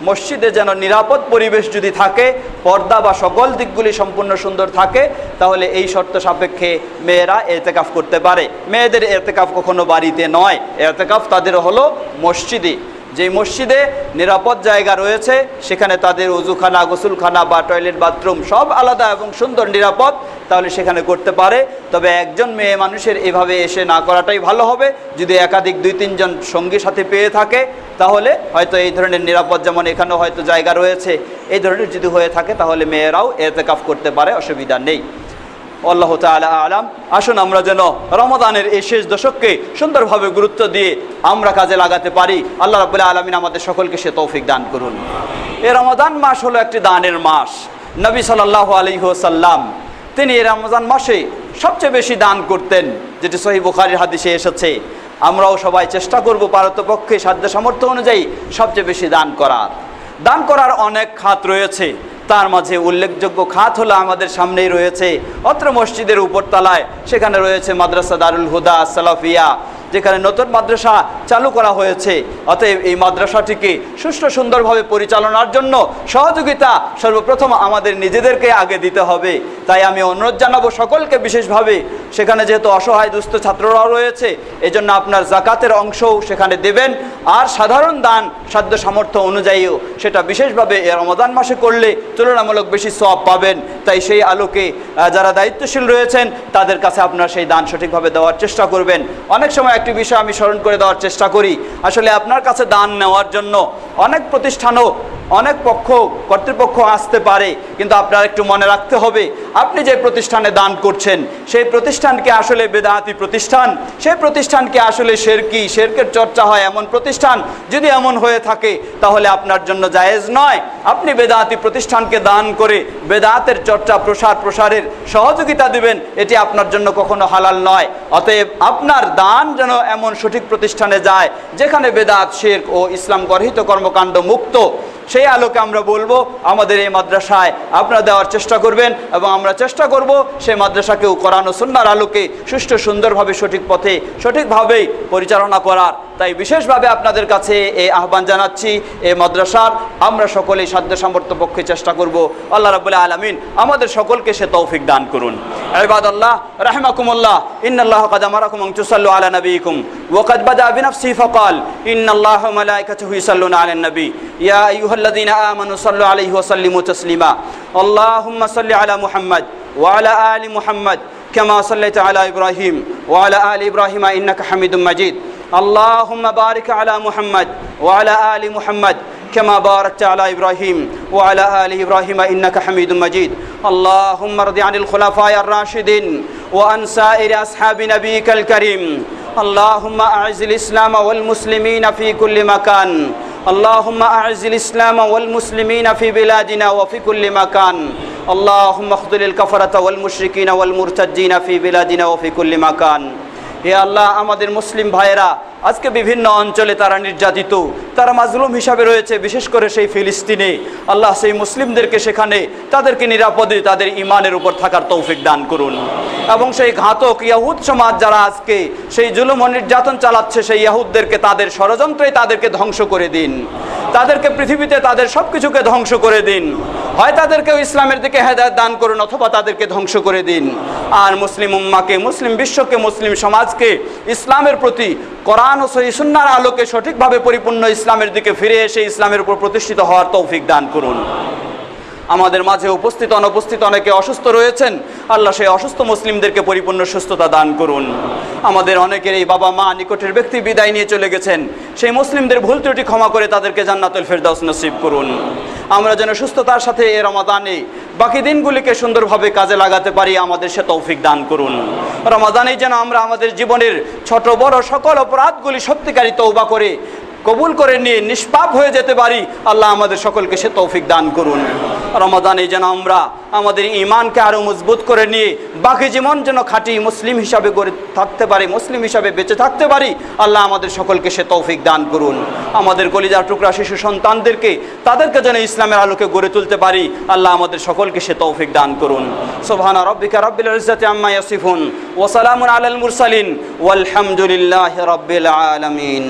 মসজিদে যেন নিরাপদ পরিবেশ যদি থাকে, পর্দা বা সকল দিকগুলি সম্পূর্ণ সুন্দর থাকে, তাহলে এই শর্ত সাপেক্ষে মেয়েরা ইতিকাফ করতে পারে। মেয়েদের ইতিকাফ কখনো বাড়িতে নয়, ইতিকাফ তাদের হলো মসজিদে। যেই মসজিদে নিরাপদ জায়গা রয়েছে সেখানে তাদের ওযুখানা, গোসলখানা বা টয়লেট, বাথরুম সব আলাদা এবং সুন্দর নিরাপদ, তাহলে সেখানে করতে পারে। তবে একজন মেয়ে মানুষের এভাবে এসে না করাটাই ভালো হবে। যদি একাধিক 2-3 জন সঙ্গী সাথে পেয়ে থাকে তাহলে হয়তো এই ধরনের নিরাপদ, যেমন এখানেও হয়তো জায়গা রয়েছে, এই ধরনের যদি হয়ে থাকে তাহলে মেয়েরাও ইতিকাফ করতে পারে, অসুবিধা নেই। আল্লাহ তাআলা আলাম। আসুন আমরা যেন রমাদানের এই শেষ দশককে সুন্দরভাবে গুরুত্ব দিয়ে আমরা কাজে লাগাতে পারি। আল্লাহ রাব্বুল আলামিন আমাদের সকলকে সে তৌফিক দান করুন। এই রমাদান মাস হলো একটি দানের মাস। নবী সাল্লাল্লাহু আলাইহি ওয়াসাল্লাম তিনি এই রমজান মাসে সবচেয়ে বেশি দান করতেন, যেটি সহিহ বুখারীর হাদিসে এসেছে। আমরাও সবাই চেষ্টা করব পারতপক্ষে সাধ্য সামর্থ্য অনুযায়ী সবচেয়ে বেশি দান করার। দান করার অনেক খাত রয়েছে, তার মাঝে উল্লেখযোগ্য খাত হলো আমাদের সামনেই রয়েছে অত্র মসজিদের উপরতলায়, সেখানে রয়েছে মাদ্রাসা দারুল হুদা সালাফিয়া, যেখানে নতুন মাদ্রাসা চালু করা হয়েছে। অতএব এই মাদ্রাসাটিকে সুষ্ঠু সুন্দরভাবে পরিচালনার জন্য সহযোগিতা সর্বপ্রথম আমাদের নিজেদেরকে আগে দিতে হবে। তাই আমি অনুরোধ জানাবো সকলকে বিশেষভাবে, সেখানে যেহেতু অসহায় দুস্থ ছাত্ররাও রয়েছে, এজন্য আপনার জাকাতের অংশও সেখানে দেবেন। আর সাধারণ দান সাধ্য সামর্থ্য অনুযায়ীও সেটা বিশেষভাবে রমাদান মাসে করলে তুলনামূলক বেশি সওয়াব পাবেন। তাই সেই আলোকে যারা দায়িত্বশীল রয়েছেন তাদের কাছে আপনারা সেই দান সঠিকভাবে দেওয়ার চেষ্টা করবেন। অনেক সময় একটি বিষয় আমি স্মরণ করে দেওয়ার চেষ্টা করি, আসলে আপনার কাছে দান নেওয়ার জন্য অনেক প্রতিষ্ঠানও অনেক কর্তৃপক্ষ আসতে পারে, কিন্তু আপনার একটু মনে রাখতে হবে আপনি যে প্রতিষ্ঠানে দান করছেন সেই প্রতিষ্ঠানকে আসলে বেদাতি প্রতিষ্ঠান, সেই প্রতিষ্ঠানকে আসলে শিরকের চর্চা হয় এমন প্রতিষ্ঠান যদি এমন হয়ে থাকে তাহলে আপনার জন্য জায়েজ নয়। আপনি বেদাতি প্রতিষ্ঠানকে দান করে বেদাতের চর্চা প্রসারের সহযোগিতা দিবেন, এটি আপনার জন্য কখনো হালাল নয়। অতএব আপনার দান যেন এমন সঠিক প্রতিষ্ঠানে যায় যেখানে বেদাত, শিরক ও ইসলাম গর্হিত কর্মকাণ্ড মুক্ত। সেই আলোকে আমরা বলবো আমাদের এই মাদ্রাসায় আপনারা দেওয়ার চেষ্টা করবেন, এবং আমরা চেষ্টা করব সেই মাদ্রাসাকেও কোরআন ও সুন্নাহর আলোকে সুষ্ঠু সুন্দরভাবে সঠিক পথে সঠিকভাবেই পরিচালনা করার। তাই বিশেষভাবে আপনাদের কাছে এই আহ্বান জানাচ্ছি, এই মাদ্রাসার আমরা সকলেই সাধ্য সামর্থ্য পক্ষে চেষ্টা করব। আল্লাহ রাব্বুল আলামিন আমাদের সকলকে সে তৌফিক দান করুন। ইবাদাল্লাহ রাহিমাকুমুল্লাহ, ইন্নাল্লাহা ক্বাদ আমারাকুম আন তুসাল্লু আলা নাবিয়িকুম ওয়া ক্বাদ বাদা বিনাফসিহি ফাকাল ইন্নাল্লাহা ওয়া মালাইকাতাহু ইউসাল্লুনা আলান নবী ইয়া আইয়ুহাল্লাযীনা আমানু সাল্লু আলাইহি ওয়া সাল্লিমু তাসলিমা। আল্লাহুম্মা সাল্লি আলা মুহাম্মাদ ওয়া আলা আলি মুহাম্মাদ কামা সাল্লাইতা আলা ইব্রাহিম ওয়া আলা আলি ইব্রাহিম ইন্নাকা হামিদুম মাজিদ। আল্লাহুম্মা বারিক আলা মুহাম্মাদ ওয়া আলা আলি মুহাম্মাদ كما باركت على إبراهيم وعلى آل إبراهيم إنك حميد مجيد. اللهم ارض عن الخلفاء الراشدين وعن سائر أصحاب نبيك الكريم. اللهم أعز الإسلام والمسلمين في كل مكان. اللهم أعز الإسلام والمسلمين في بلادنا وفي كل مكان. اللهم اخذل الكفرة والمشركين والمرتدين في بلادنا وفي كل مكان. হে আল্লাহ, আমাদের মুসলিম ভাইয়েরা আজকে বিভিন্ন অঞ্চলে তারা নির্যাতিত, তারা মাজলুম হিসাবে রয়েছে, বিশেষ করে সেই ফিলিস্তিনে। আল্লাহ সেই মুসলিমদেরকে সেখানে তাদেরকে নিরাপদে তাদের ইমানের উপর থাকার তৌফিক দান করুন, এবং সেই ঘাতক ইয়াহুদ সমাজ যারা আজকে সেই জুলুম ও নির্যাতন চালাচ্ছে সেই ইয়াহুদদেরকে তাদের ষড়যন্ত্রে তাদেরকে ধ্বংস করে দিন, তাদেরকে পৃথিবীতে তাদের সব কিছুকে ধ্বংস করে দিন। হয় তাদেরকেও ইসলামের দিকে হেদায়েত দান করুন অথবা তাদেরকে ধ্বংস করে দিন। আর মুসলিম উম্মাকে, মুসলিম বিশ্বকে, মুসলিম সমাজকে ইসলামের প্রতি কোরআন ও সহিহ সুন্নাহর আলোকে সঠিকভাবে পরিপূর্ণ ইসলামের দিকে ফিরে এসে ইসলামের উপর প্রতিষ্ঠিত হওয়ার তৌফিক দান করুন। আমাদের মাঝে উপস্থিত অনুপস্থিত অনেকে অসুস্থ রয়েছেন, আল্লাহ সেই অসুস্থ মুসলিমদেরকে পরিপূর্ণ সুস্থতা দান করুন। আমাদের অনেকের এই বাবা মা নিকটের ব্যক্তি বিদায় নিয়ে চলে গেছেন, সেই মুসলিমদের ভুল ত্রুটি ক্ষমা করে তাদেরকে জান্নাতুল ফেরদাউস নসিব করুন। আমরা যেন সুস্থতার সাথে এই রমাদানে বাকি দিনগুলিকে সুন্দরভাবে কাজে লাগাতে পারি, আমাদের সে তৌফিক দান করুন। রমাদানেই যেন আমরা আমাদের জীবনের ছোট বড় সকল অপরাধগুলি সত্যিকারী তওবা করে কবুল করে নিয়ে নিষ্পাপ হয়ে যেতে পারি, আল্লাহ আমাদের সকলকে সে তৌফিক দান করুন। রমাদানে যেন আমরা আমাদের ঈমানকে আরও মজবুত করে নিয়ে বাকি জীবন যেন খাঁটি মুসলিম হিসাবে গড়ে থাকতে পারি, মুসলিম হিসাবে বেঁচে থাকতে পারি, আল্লাহ আমাদের সকলকে সে তৌফিক দান করুন। আমাদের কলিজার টুকরা শিশু সন্তানদেরকে তাদেরকে যেন ইসলামের আলোকে গড়ে তুলতে পারি, আল্লাহ আমাদের সকলকে সে তৌফিক দান করুন। সুবহানা রাব্বিকা রাব্বিল ইজ্জাতি আম্মা ইয়াসিফুন ওয়া সালামুন আলাল মুরসালিন ওয়াল হামদুলিল্লাহি রাব্বিল আলামিন।